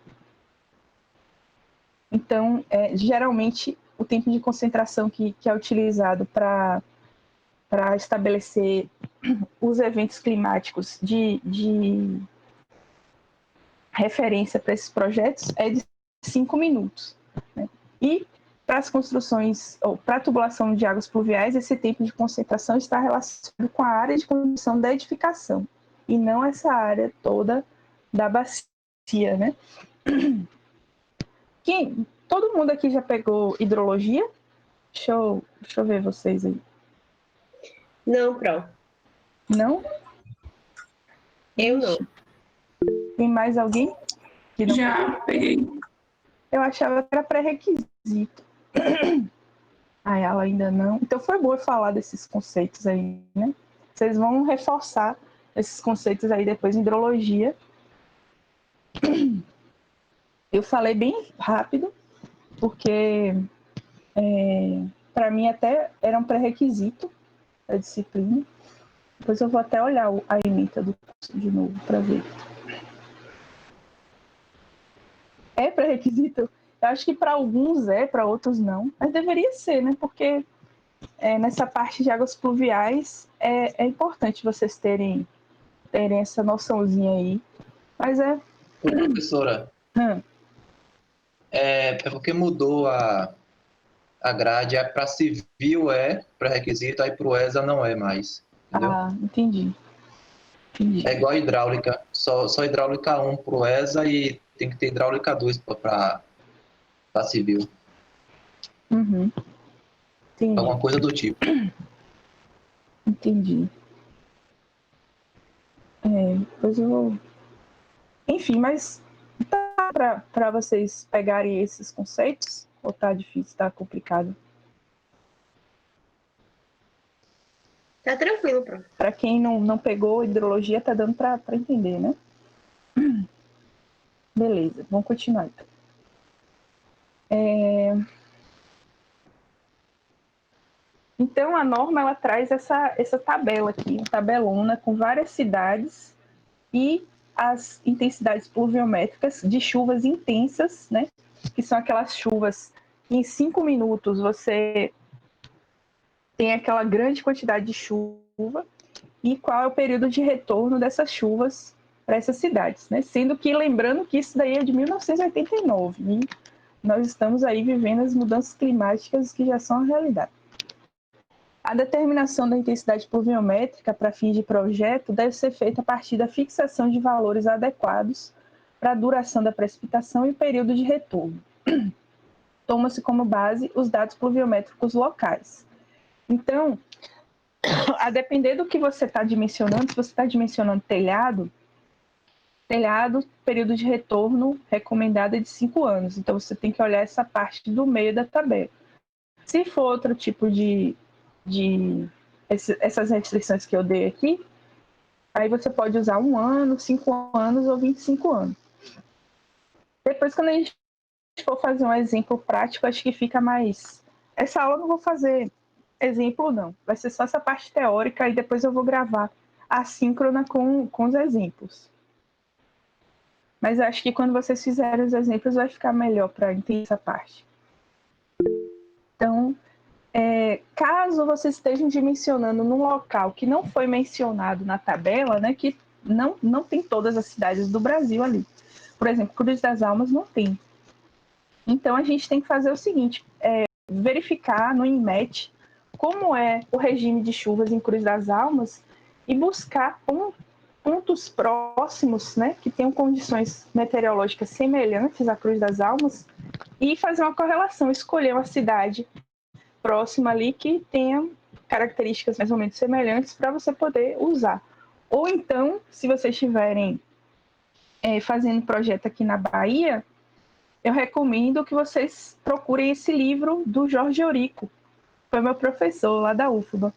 Speaker 1: Então, geralmente, o tempo de concentração que é utilizado para estabelecer os eventos climáticos de referência para esses projetos é de 5 minutos. Né? E para as construções, ou para a tubulação de águas pluviais, esse tempo de concentração está relacionado com a área de construção da edificação, e não essa área toda da bacia. Né? Todo mundo aqui já pegou hidrologia? Deixa eu ver vocês aí.
Speaker 2: Não, Pro.
Speaker 1: Não?
Speaker 2: Eu não.
Speaker 1: Tem mais alguém? Que não
Speaker 3: Já peguei.
Speaker 1: Eu achava que era pré-requisito. Ela ainda não. Então foi bom falar desses conceitos aí, né? Vocês vão reforçar esses conceitos aí depois em hidrologia. Eu falei bem rápido, porque para mim até era um pré-requisito da disciplina. Depois eu vou até olhar a ementa do curso de novo para ver. É pré-requisito? Eu acho que para alguns para outros não. Mas deveria ser, né? Porque nessa parte de águas pluviais é importante vocês terem essa noçãozinha aí. Mas
Speaker 4: Professora, é porque mudou a grade, para civil pré-requisito, aí para o ESA não é mais. Entendeu?
Speaker 1: Entendi.
Speaker 4: É igual a hidráulica, só hidráulica 1 para o ESA e tem que ter hidráulica 2 para civil.
Speaker 1: Uhum. Entendi.
Speaker 4: Alguma coisa do tipo.
Speaker 1: Entendi. Depois eu vou Enfim, mas tá para vocês pegarem esses conceitos? Ou tá difícil, tá complicado?
Speaker 2: Tá tranquilo, pronto.
Speaker 1: Para quem não pegou hidrologia, tá dando para entender, né? Beleza, vamos continuar então. Então, a norma ela traz essa tabela aqui, uma tabelona com várias cidades e as intensidades pluviométricas de chuvas intensas, né? Que são aquelas chuvas que em 5 minutos você tem aquela grande quantidade de chuva e qual é o período de retorno dessas chuvas para essas cidades, né? Sendo que, lembrando que isso daí é de 1989 e nós estamos aí vivendo as mudanças climáticas que já são a realidade. A determinação da intensidade pluviométrica para fins de projeto deve ser feita a partir da fixação de valores adequados para a duração da precipitação e o período de retorno. Toma-se como base os dados pluviométricos locais. Então, a depender do que você está dimensionando, se você está dimensionando telhado, período de retorno recomendado é de 5 anos. Então, você tem que olhar essa parte do meio da tabela. Se for outro tipo de essas restrições que eu dei aqui, aí você pode usar 1 ano, 5 anos ou 25 anos. Depois, quando a gente for fazer um exemplo prático, acho que fica mais... Essa aula eu não vou fazer exemplo, não. Vai ser só essa parte teórica e depois eu vou gravar assíncrona com os exemplos. Mas acho que quando vocês fizerem os exemplos vai ficar melhor para entender essa parte. Então, caso vocês estejam dimensionando num local que não foi mencionado na tabela, né, que não tem todas as cidades do Brasil ali. Por exemplo, Cruz das Almas não tem. Então, a gente tem que fazer o seguinte, verificar no INMET como é o regime de chuvas em Cruz das Almas e buscar pontos próximos, né, que tenham condições meteorológicas semelhantes à Cruz das Almas e fazer uma correlação, escolher uma cidade próxima ali que tenha características mais ou menos semelhantes para você poder usar. Ou então, se vocês estiverem fazendo projeto aqui na Bahia, eu recomendo que vocês procurem esse livro do Jorge Eurico, foi meu professor lá da UFBA.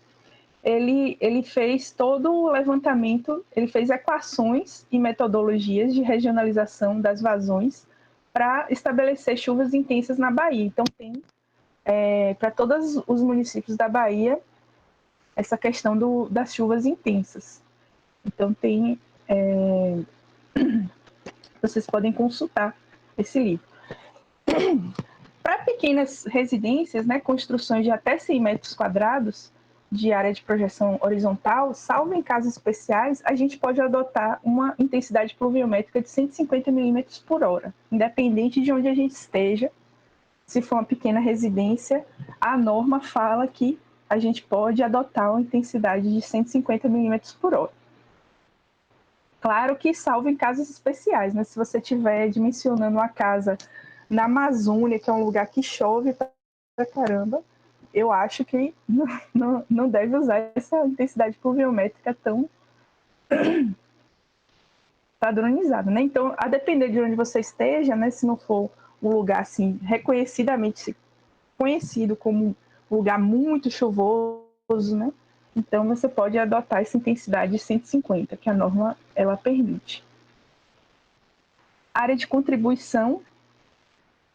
Speaker 1: Ele fez todo o levantamento, ele fez equações e metodologias de regionalização das vazões para estabelecer chuvas intensas na Bahia. Então, tem para todos os municípios da Bahia essa questão das chuvas intensas. Então, vocês podem consultar esse livro. Para pequenas residências, né, construções de até 100 metros quadrados de área de projeção horizontal, salvo em casos especiais, a gente pode adotar uma intensidade pluviométrica de 150 milímetros por hora, independente de onde a gente esteja. Se for uma pequena residência, a norma fala que a gente pode adotar uma intensidade de 150 milímetros por hora. Claro que salvo em casos especiais, né? Se você estiver dimensionando uma casa na Amazônia, que é um lugar que chove pra caramba, eu acho que não deve usar essa intensidade pluviométrica tão padronizada, né? Então, a depender de onde você esteja, né? Se não for um lugar assim reconhecidamente conhecido como um lugar muito chuvoso, né? Então, você pode adotar essa intensidade de 150, que a norma ela permite. Área de contribuição,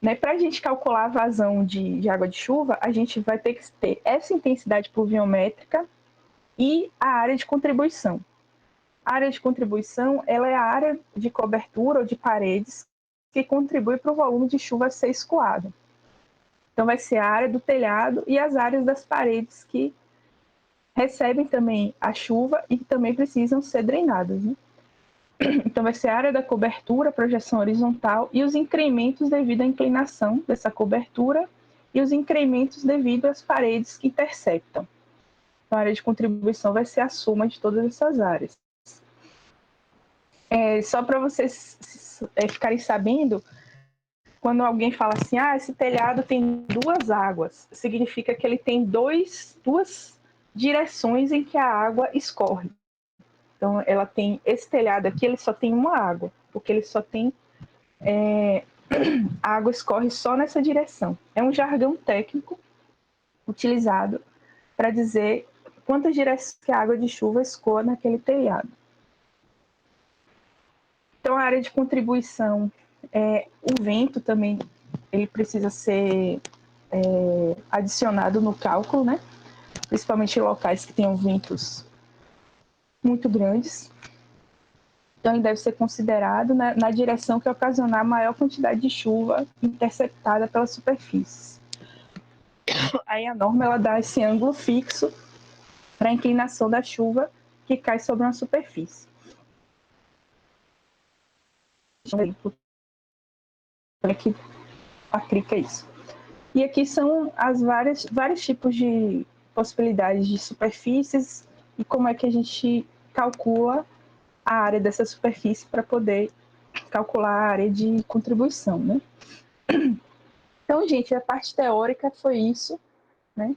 Speaker 1: né? Para a gente calcular a vazão de água de chuva, a gente vai ter que ter essa intensidade pluviométrica e a área de contribuição. A área de contribuição ela é a área de cobertura ou de paredes que contribui para o volume de chuva ser escoado. Então, vai ser a área do telhado e as áreas das paredes que recebem também a chuva e que também precisam ser drenadas, né? Então, vai ser a área da cobertura, projeção horizontal e os incrementos devido à inclinação dessa cobertura e os incrementos devido às paredes que interceptam. Então, a área de contribuição vai ser a soma de todas essas áreas. Só para vocês ficarem sabendo, quando alguém fala assim, esse telhado tem 2 águas, significa que ele tem duas direções em que a água escorre. Então, ela tem esse telhado aqui, ele só tem uma água, porque ele só tem a água escorre só nessa direção. É um jargão técnico utilizado para dizer quantas direções que a água de chuva escoa naquele telhado. Então, a área de contribuição, o vento também, ele precisa ser adicionado no cálculo, né? Principalmente em locais que tenham ventos muito grandes. Então, ele deve ser considerado na direção que ocasionar a maior quantidade de chuva interceptada pela superfície. Aí a norma ela dá esse ângulo fixo para a inclinação da chuva que cai sobre uma superfície. Olha que aplica isso. E aqui são as vários tipos de possibilidades de superfícies e como é que a gente calcula a área dessa superfície para poder calcular a área de contribuição, né? Então, gente, a parte teórica foi isso, né?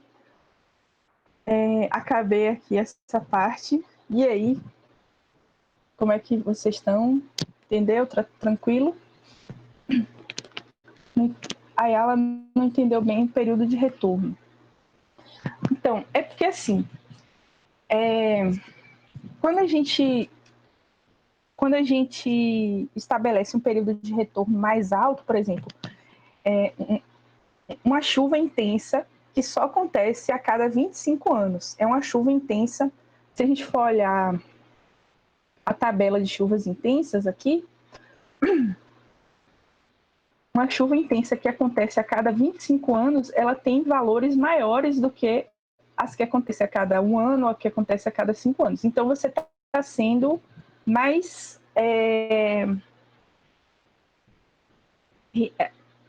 Speaker 1: Acabei aqui essa parte. E aí, como é que vocês estão? Entendeu? Tranquilo? Aí ela não entendeu bem o período de retorno. Então, é porque assim, quando a gente estabelece um período de retorno mais alto, por exemplo, uma chuva intensa que só acontece a cada 25 anos. É uma chuva intensa. Se a gente for olhar a tabela de chuvas intensas aqui, uma chuva intensa que acontece a cada 25 anos, ela tem valores maiores do que as que acontecem a cada 1 ano ou que acontece a cada 5 anos. Então, você está sendo mais...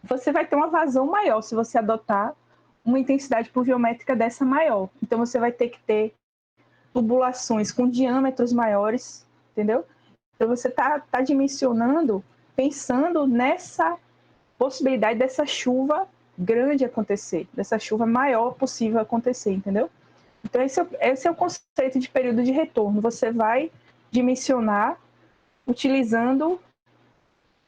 Speaker 1: Você vai ter uma vazão maior se você adotar uma intensidade pluviométrica dessa maior. Então, você vai ter que ter tubulações com diâmetros maiores, entendeu? Então, você está dimensionando, pensando nessa possibilidade dessa chuva grande acontecer, dessa chuva maior possível acontecer, entendeu? Então, esse é o conceito de período de retorno. Você vai dimensionar utilizando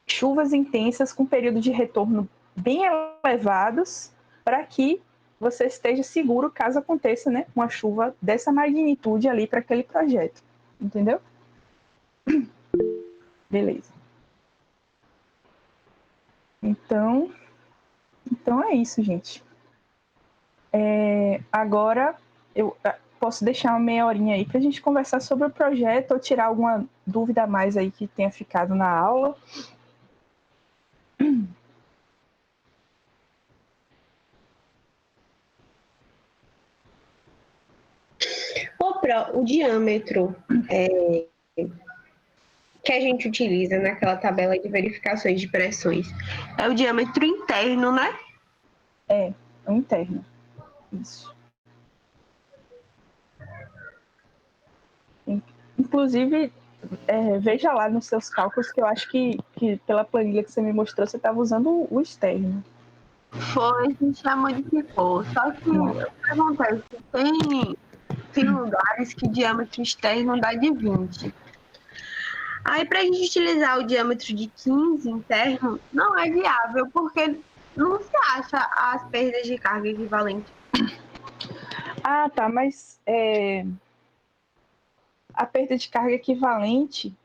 Speaker 1: chuvas intensas com período de retorno bem elevados para que você esteja seguro caso aconteça, né, uma chuva dessa magnitude ali para aquele projeto. Entendeu? Beleza. Então é isso, gente. Agora eu posso deixar uma meia horinha aí para a gente conversar sobre o projeto ou tirar alguma dúvida a mais aí que tenha ficado na aula.
Speaker 2: O diâmetro que a gente utiliza naquela tabela de verificações de pressões é o diâmetro interno, né?
Speaker 1: É o interno. Isso. Inclusive, veja lá nos seus cálculos que eu acho que pela planilha que você me mostrou, você estava usando o externo.
Speaker 2: Foi, a gente já modificou. Só que o que acontece? Tem lugares que o diâmetro externo dá de 20. Aí, para a gente utilizar o diâmetro de 15 interno, não é viável, porque não se acha as perdas de carga equivalente.
Speaker 1: Ah, tá, mas a perda de carga equivalente,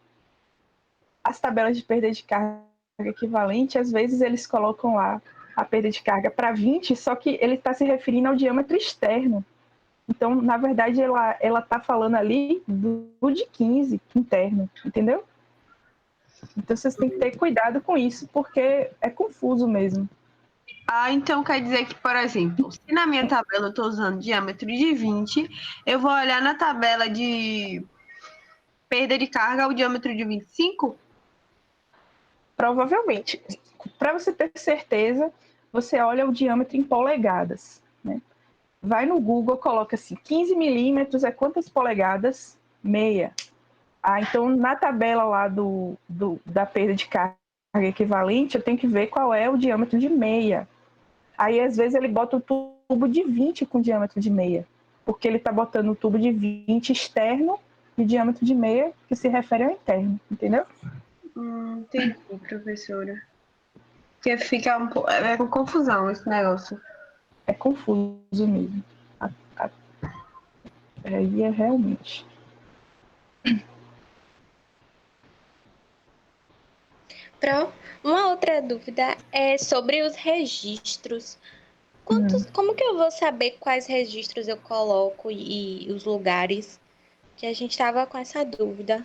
Speaker 1: as tabelas de perda de carga equivalente, às vezes eles colocam lá a perda de carga para 20, só que ele está se referindo ao diâmetro externo. Então, na verdade, ela está falando ali do de 15 interno, entendeu? Então, vocês têm que ter cuidado com isso, porque é confuso mesmo.
Speaker 2: Ah, então quer dizer que, por exemplo, se na minha tabela eu estou usando diâmetro de 20, eu vou olhar na tabela de perda de carga o diâmetro de 25?
Speaker 1: Provavelmente. Para você ter certeza, você olha o diâmetro em polegadas, né? Vai no Google, coloca assim, 15 milímetros é quantas polegadas? Meia. Então, na tabela lá da perda de carga equivalente, eu tenho que ver qual é o diâmetro de meia. Aí, às vezes, ele bota o tubo de 20 com diâmetro de meia, porque ele está botando o tubo de 20 externo E o diâmetro de meia, que se refere ao interno, entendeu?
Speaker 2: Entendi, professora. Porque fica com confusão esse negócio.
Speaker 1: É confuso mesmo. Aí é realmente.
Speaker 5: Uma outra dúvida é sobre os registros. Como que eu vou saber quais registros eu coloco e os lugares? Que a gente estava com essa dúvida.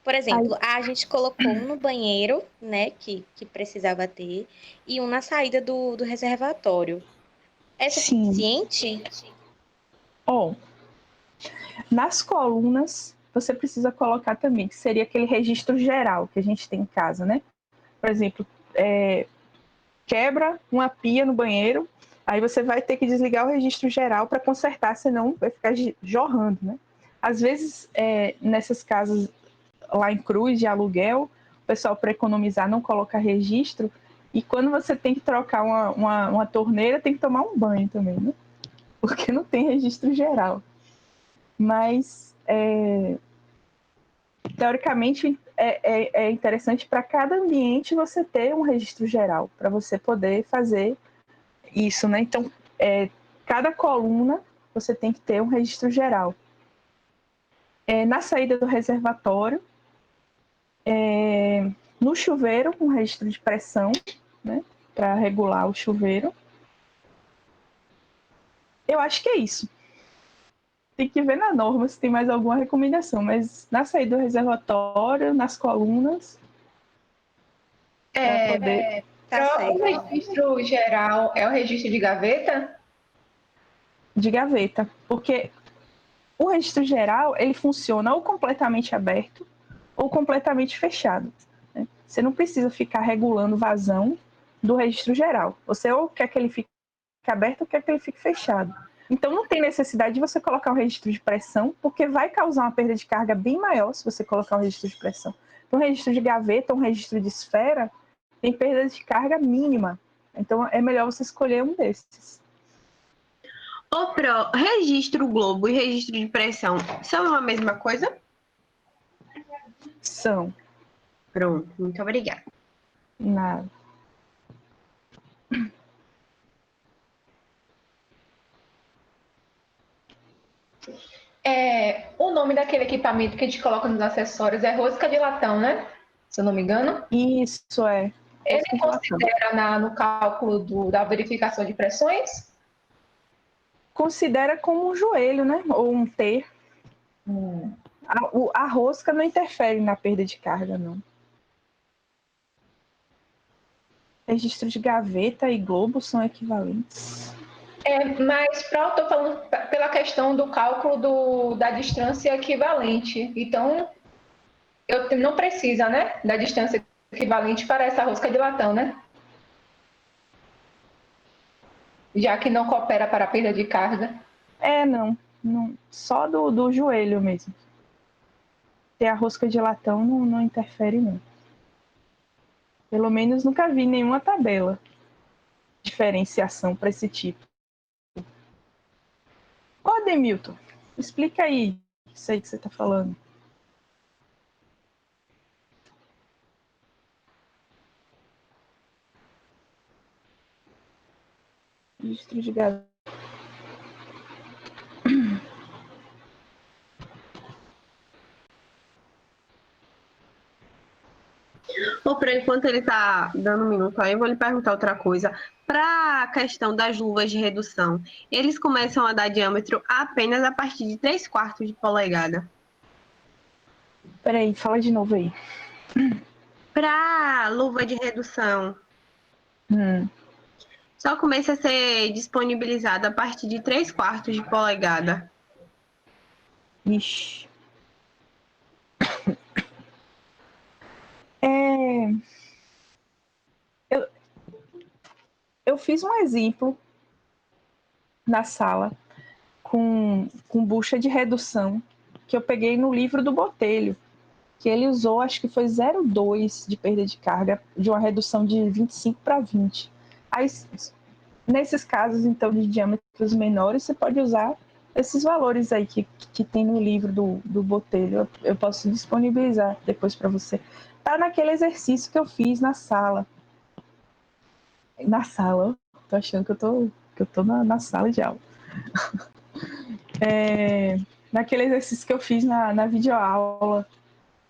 Speaker 5: Por exemplo, a gente colocou um no banheiro, né, que precisava ter, e um na saída do reservatório. É suficiente?
Speaker 1: Nas colunas, você precisa colocar também, que seria aquele registro geral que a gente tem em casa, né? Por exemplo, quebra uma pia no banheiro, aí você vai ter que desligar o registro geral para consertar, senão vai ficar jorrando, né? Às vezes, nessas casas lá em Cruz, de aluguel, o pessoal, para economizar, não coloca registro, e quando você tem que trocar uma torneira, tem que tomar um banho também, né? Porque não tem registro geral. Mas, teoricamente, é interessante para cada ambiente você ter um registro geral, para você poder fazer isso, né? Então, cada coluna você tem que ter um registro geral. Na saída do reservatório, no chuveiro, um registro de pressão, né? Para regular o chuveiro. Eu acho que é isso. Tem que ver na norma se tem mais alguma recomendação, mas na saída do reservatório, nas colunas, para poder...
Speaker 6: O registro geral é o registro de gaveta?
Speaker 1: De gaveta, porque o registro geral ele funciona ou completamente aberto ou completamente fechado, né? Você não precisa ficar regulando vazão do registro geral. Você ou quer que ele fique aberto ou quer que ele fique fechado. Então não tem necessidade de você colocar um registro de pressão, porque vai causar uma perda de carga bem maior se você colocar um registro de pressão. Então, um registro de gaveta ou um registro de esfera tem perda de carga mínima. Então é melhor você escolher um desses.
Speaker 2: Registro globo e registro de pressão são a mesma coisa?
Speaker 1: São.
Speaker 2: Pronto, muito obrigada.
Speaker 1: Nada.
Speaker 6: O nome daquele equipamento que a gente coloca nos acessórios é rosca de latão, né? Se eu não me engano.
Speaker 1: Isso é.
Speaker 6: Ele considera no cálculo da verificação de pressões?
Speaker 1: Considera como um joelho, né? Ou um T. A rosca não interfere na perda de carga, não. Registro de gaveta e globo são equivalentes.
Speaker 6: Mas eu estou falando pela questão do cálculo da distância equivalente. Então, eu não precisa, né, da distância equivalente para essa rosca de latão, né? Já que não coopera para a perda de carga.
Speaker 1: Não. Só do joelho mesmo. Ter a rosca de latão não interfere, não. Pelo menos nunca vi nenhuma tabela de diferenciação para esse tipo. Ô, Demilton, explica aí isso aí que você está falando. Registro de gaveta.
Speaker 2: Enquanto ele está dando um minuto aí, eu vou lhe perguntar outra coisa. Para a questão das luvas de redução, eles começam a dar diâmetro apenas a partir de 3/4 de polegada.
Speaker 1: Peraí, fala de novo aí.
Speaker 2: Para luva de redução, só começa a ser disponibilizado a partir de 3/4 de polegada.
Speaker 1: Ixi. Eu fiz um exemplo na sala com bucha de redução que eu peguei no livro do Botelho, que ele usou, acho que foi 0,2 de perda de carga, de uma redução de 25 para 20. Aí, nesses casos, então, de diâmetros menores, você pode usar esses valores aí que tem no livro do Botelho, eu posso disponibilizar depois para você. Tá naquele exercício que eu fiz na sala. Na sala, tô achando que eu tô na sala de aula. Naquele exercício que eu fiz na videoaula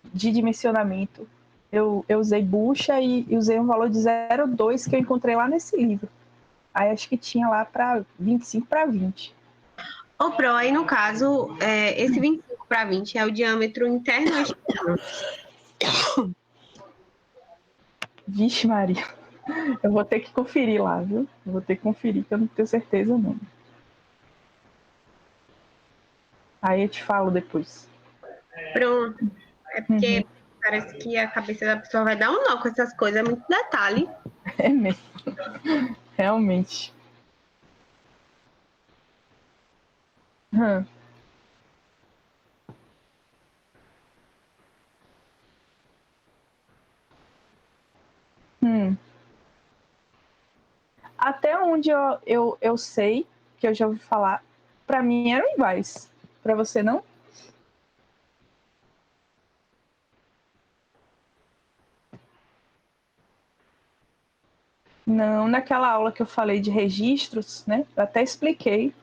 Speaker 1: de dimensionamento, eu usei bucha e usei um valor de 0,2 que eu encontrei lá nesse livro. Aí acho que tinha lá para 25/20.
Speaker 2: Ô, Pro, aí no caso, esse 25/20 é o diâmetro interno ou externo?
Speaker 1: Vixe, Maria. Eu vou ter que conferir lá, viu? Eu vou ter que conferir, que eu não tenho certeza, não. Aí eu te falo depois.
Speaker 2: Pronto. É porque parece que a cabeça da pessoa vai dar um nó com essas coisas, é muito detalhe.
Speaker 1: É mesmo. Realmente. Hum. Hum. Até onde eu sei, que eu já ouvi falar, para mim eram iguais. Para você não? Não, naquela aula que eu falei de registros, né? Eu até expliquei.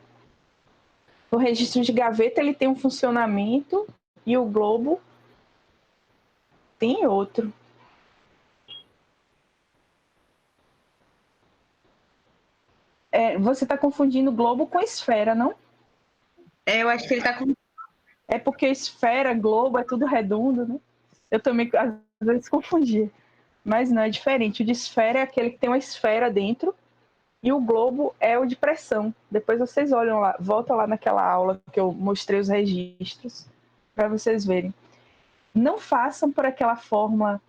Speaker 1: O registro de gaveta ele tem um funcionamento e o globo tem outro. Você está confundindo globo com esfera, não?
Speaker 2: Eu acho que ele tá com.
Speaker 1: É porque esfera, globo, é tudo redondo, né? Eu também às vezes confundia. Mas não, é diferente. O de esfera é aquele que tem uma esfera dentro e o globo é o de pressão. Depois vocês olham lá, volta lá naquela aula que eu mostrei os registros para vocês verem. Não façam por aquela forma.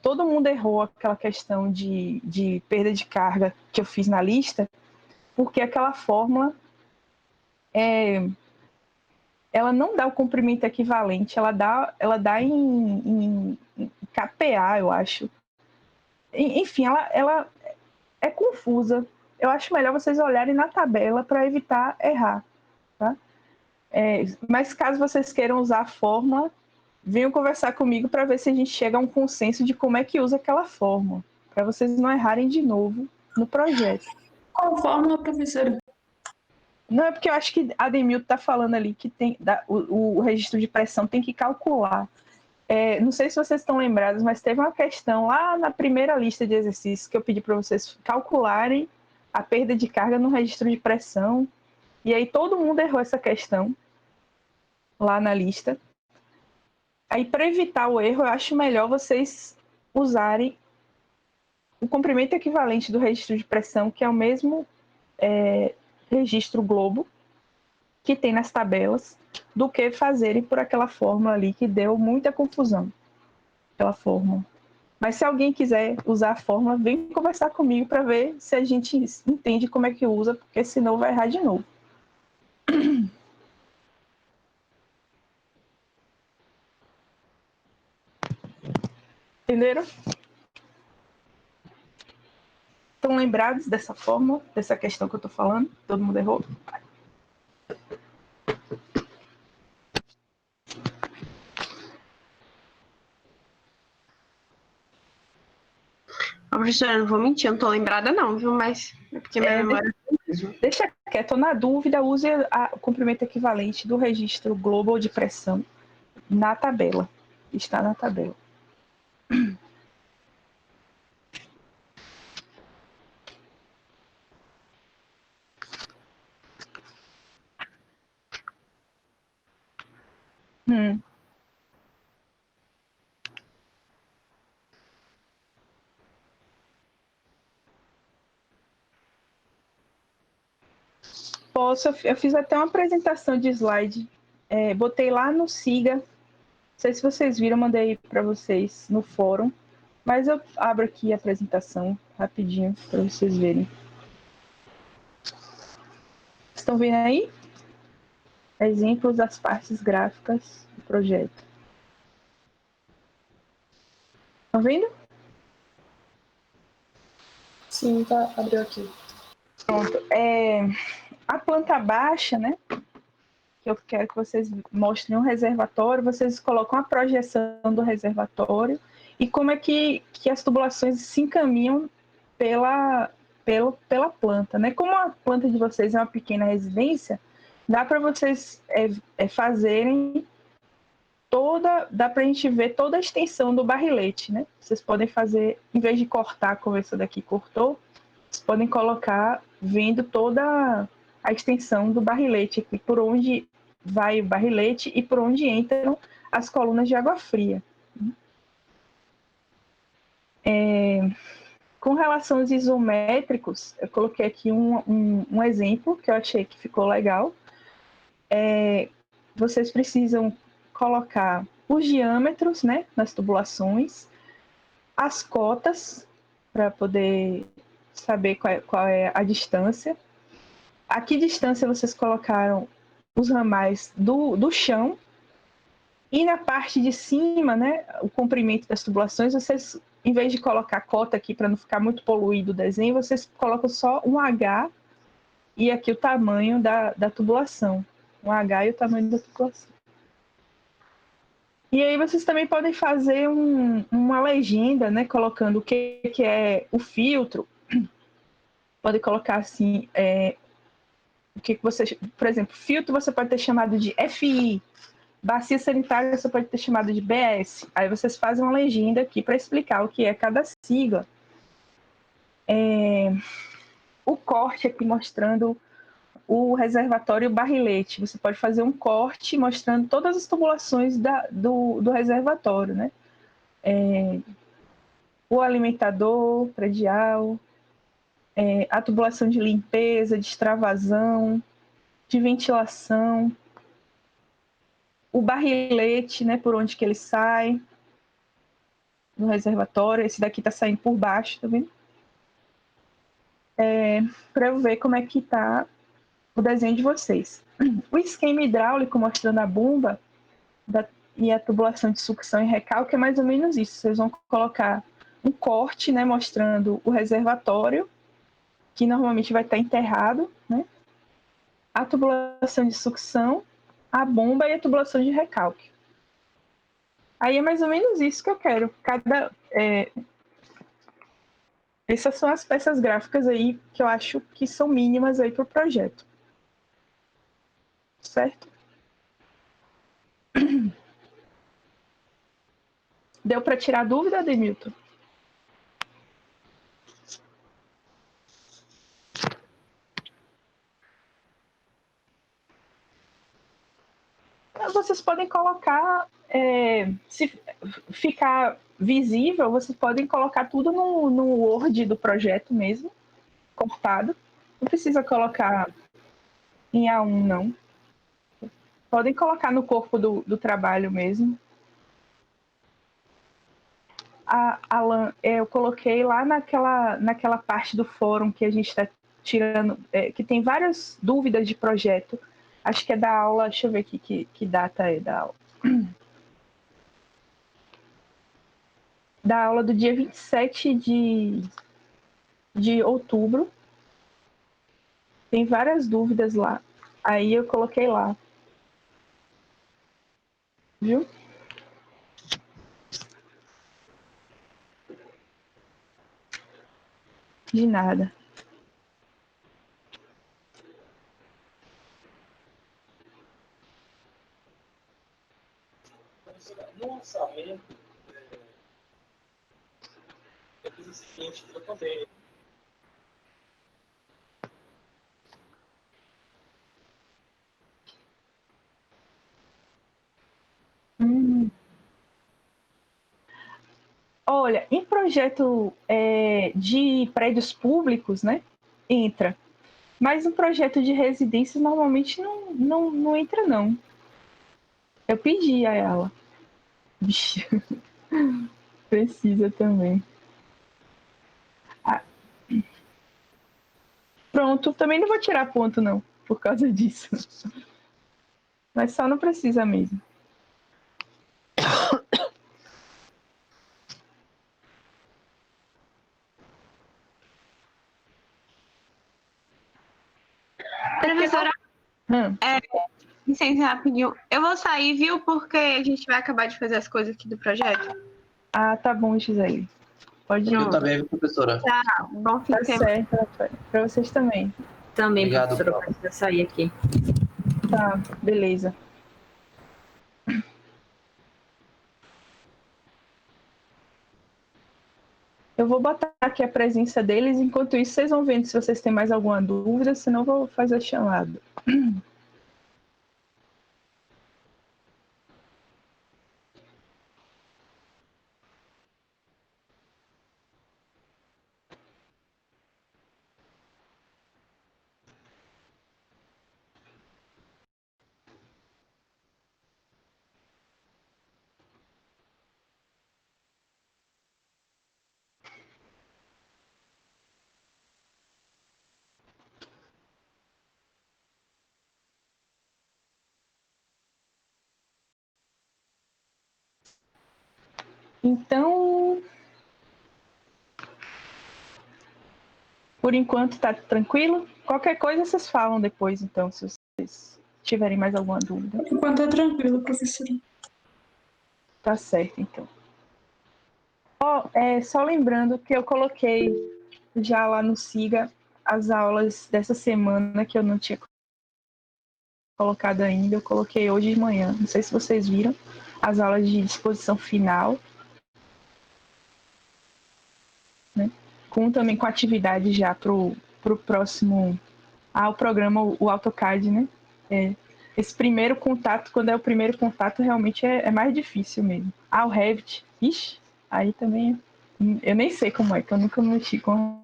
Speaker 1: Todo mundo errou aquela questão de perda de carga que eu fiz na lista, porque aquela fórmula ela não dá o comprimento equivalente, ela dá em KPA, eu acho. Enfim, ela é confusa. Eu acho melhor vocês olharem na tabela para evitar errar. Tá? Mas caso vocês queiram usar a fórmula, venham conversar comigo para ver se a gente chega a um consenso de como é que usa aquela fórmula, para vocês não errarem de novo no projeto.
Speaker 3: Qual fórmula, professora?
Speaker 1: Não, é porque eu acho que a Ademilton está falando ali que o registro de pressão tem que calcular. Não sei se vocês estão lembrados, mas teve uma questão lá na primeira lista de exercícios que eu pedi para vocês calcularem a perda de carga no registro de pressão. E aí todo mundo errou essa questão lá na lista. Aí, para evitar o erro, eu acho melhor vocês usarem o comprimento equivalente do registro de pressão, que é o mesmo registro globo que tem nas tabelas, do que fazerem por aquela fórmula ali que deu muita confusão. Aquela fórmula. Mas se alguém quiser usar a fórmula, vem conversar comigo para ver se a gente entende como é que usa, porque senão vai errar de novo. Entenderam? Estão lembrados dessa fórmula, dessa questão que eu estou falando? Todo mundo errou?
Speaker 2: Professora, eu não vou mentir, eu não tô lembrada não, viu? Mas é porque minha memória...
Speaker 1: Deixa quieto, na dúvida, use o comprimento equivalente do registro global de pressão na tabela. Está na tabela. Posso, eu fiz até uma apresentação de slide. Botei lá no Siga. Não sei se vocês viram, mandei para vocês no fórum. Mas eu abro aqui a apresentação rapidinho para vocês verem. Estão vendo aí? Exemplos das partes gráficas do projeto. Estão vendo?
Speaker 3: Sim, tá, abriu aqui.
Speaker 1: Pronto. A planta baixa, né? Que eu quero que vocês mostrem um reservatório, vocês colocam a projeção do reservatório e como é que as tubulações se encaminham pela planta, né? Como a planta de vocês é uma pequena residência, dá para vocês fazerem dá para a gente ver toda a extensão do barrilete, né? Vocês podem fazer, em vez de cortar, como essa daqui cortou, vocês podem colocar vendo toda a extensão do barrilete aqui, por onde vai o barrilete e por onde entram as colunas de água fria. Com relação aos isométricos, eu coloquei aqui um exemplo que eu achei que ficou legal. Vocês precisam colocar os diâmetros, né, nas tubulações, as cotas, para poder saber qual é a distância. A que distância vocês colocaram os ramais do chão. E na parte de cima, né, o comprimento das tubulações, vocês, em vez de colocar cota aqui para não ficar muito poluído o desenho, vocês colocam só um H e aqui o tamanho da tubulação. Um H e o tamanho da tubulação. E aí vocês também podem fazer uma legenda, né, colocando o que é o filtro. Pode colocar assim, o que você, por exemplo, filtro você pode ter chamado de FI, bacia sanitária você pode ter chamado de BS. Aí vocês fazem uma legenda aqui para explicar o que é cada sigla. O corte aqui mostrando o reservatório e o barrilete. Você pode fazer um corte mostrando todas as tubulações do reservatório, né? O alimentador predial, a tubulação de limpeza, de extravasão, de ventilação, o barrilete, né, por onde que ele sai no reservatório. Esse daqui está saindo por baixo, tá vendo? Para eu ver como é que está o desenho de vocês. O esquema hidráulico mostrando a bomba e a tubulação de sucção e recalque é mais ou menos isso. Vocês vão colocar um corte, né, mostrando o reservatório, que normalmente vai estar enterrado, né? A tubulação de sucção, a bomba e a tubulação de recalque. Aí é mais ou menos isso que eu quero. Essas são as peças gráficas aí que eu acho que são mínimas aí para o projeto. Certo? Deu para tirar dúvida, Ademilton? Vocês podem colocar, se ficar visível, vocês podem colocar tudo no Word do projeto mesmo, cortado. Não precisa colocar em A1, não. Podem colocar no corpo do trabalho mesmo. Alan, eu coloquei lá naquela parte do fórum que a gente está tirando, que tem várias dúvidas de projeto. Acho que é da aula, deixa eu ver aqui que data é da aula. Da aula do dia 27 de outubro. Tem várias dúvidas lá. Aí eu coloquei lá. Viu? De nada.
Speaker 7: No orçamento, eu fiz o seguinte, eu também.
Speaker 1: Olha, em projeto de prédios públicos, né, entra. Mas um projeto de residência normalmente não entra, não. Eu pedi a ela. Bicho. Precisa também. Pronto, também não vou tirar ponto, não, por causa disso. Mas só não precisa mesmo.
Speaker 2: Professora,
Speaker 1: Hum.
Speaker 2: licença rapidinho. Eu vou sair, viu? Porque a gente vai acabar de fazer as coisas aqui do projeto.
Speaker 1: Ah, tá bom, Gisele. Pode ir.
Speaker 4: Eu também, professora.
Speaker 2: Bom fim
Speaker 1: Tá
Speaker 2: de semana.
Speaker 1: certo, Rafael. Pra vocês também.
Speaker 3: Também,
Speaker 4: Obrigado,
Speaker 3: professora,
Speaker 4: prof.
Speaker 3: precisa sair aqui.
Speaker 1: Tá, beleza. Eu vou botar aqui a presença deles, enquanto isso vocês vão vendo se vocês têm mais alguma dúvida, senão eu vou fazer a chamada. Então, por enquanto tá tranquilo. Qualquer coisa vocês falam depois, então, se vocês tiverem mais alguma dúvida.
Speaker 3: Por enquanto é tranquilo, professora.
Speaker 1: Tá certo, então. Só lembrando que eu coloquei já lá no SIGA as aulas dessa semana que eu não tinha colocado ainda. Eu coloquei hoje de manhã. Não sei se vocês viram as aulas de disposição final, né? Também com atividade já pro próximo. O programa, o AutoCAD, né? Esse primeiro contato, quando é o primeiro contato, realmente é mais difícil mesmo. O Revit, ixi, aí também eu nem sei como é, que eu nunca mexi com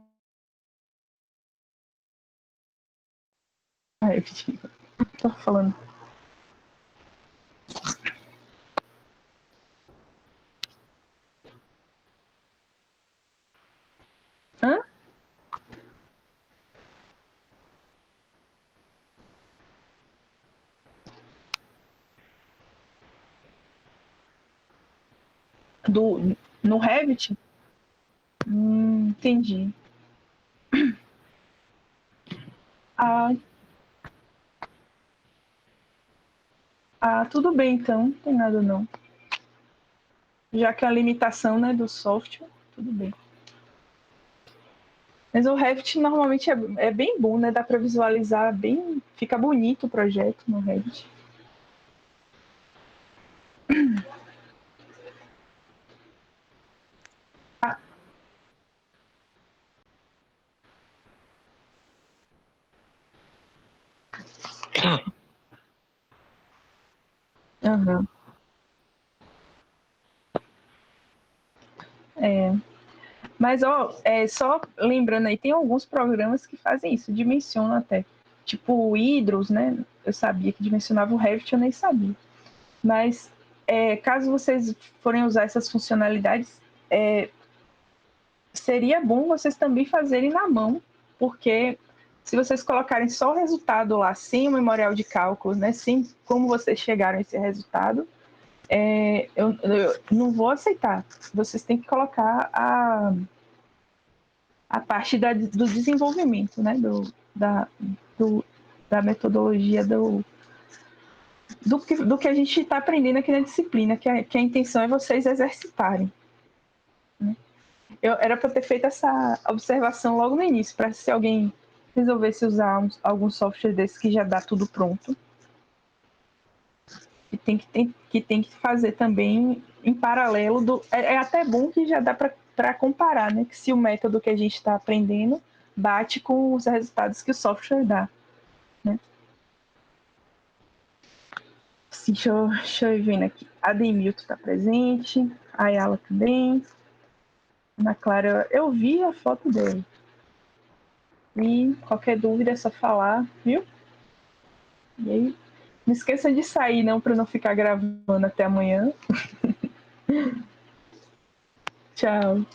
Speaker 1: Revit. Tô falando. Hã? No Revit? Entendi. Tudo bem então, não tem nada não. Já que a limitação, né, do software, tudo bem. Mas o Revit normalmente é bem bom, né? Dá para visualizar bem, fica bonito o projeto no Revit. Uhum. Mas, só lembrando aí, tem alguns programas que fazem isso, dimensionam até. Tipo o Hydros, né? Eu sabia que dimensionava o Revit, eu nem sabia. Mas, caso vocês forem usar essas funcionalidades, seria bom vocês também fazerem na mão, porque se vocês colocarem só o resultado lá, sem o memorial de cálculos, né? Sem como vocês chegaram a esse resultado, eu não vou aceitar. Vocês têm que colocar a parte do desenvolvimento, né? Da metodologia do que a gente está aprendendo aqui na disciplina, que a intenção é vocês exercitarem. Né? Era para ter feito essa observação logo no início, para se alguém resolvesse usar algum software desse que já dá tudo pronto. E tem que fazer também em paralelo. É até bom que já dá para comparar, né? Que se o método que a gente está aprendendo bate com os resultados que o software dá. Né? Sim, deixa eu ir vendo aqui. A Demilton está presente, a Ayala também. Ana Clara, eu vi a foto dele. E qualquer dúvida é só falar, viu? E aí, não esqueça de sair, não, para não ficar gravando até amanhã. Tchau.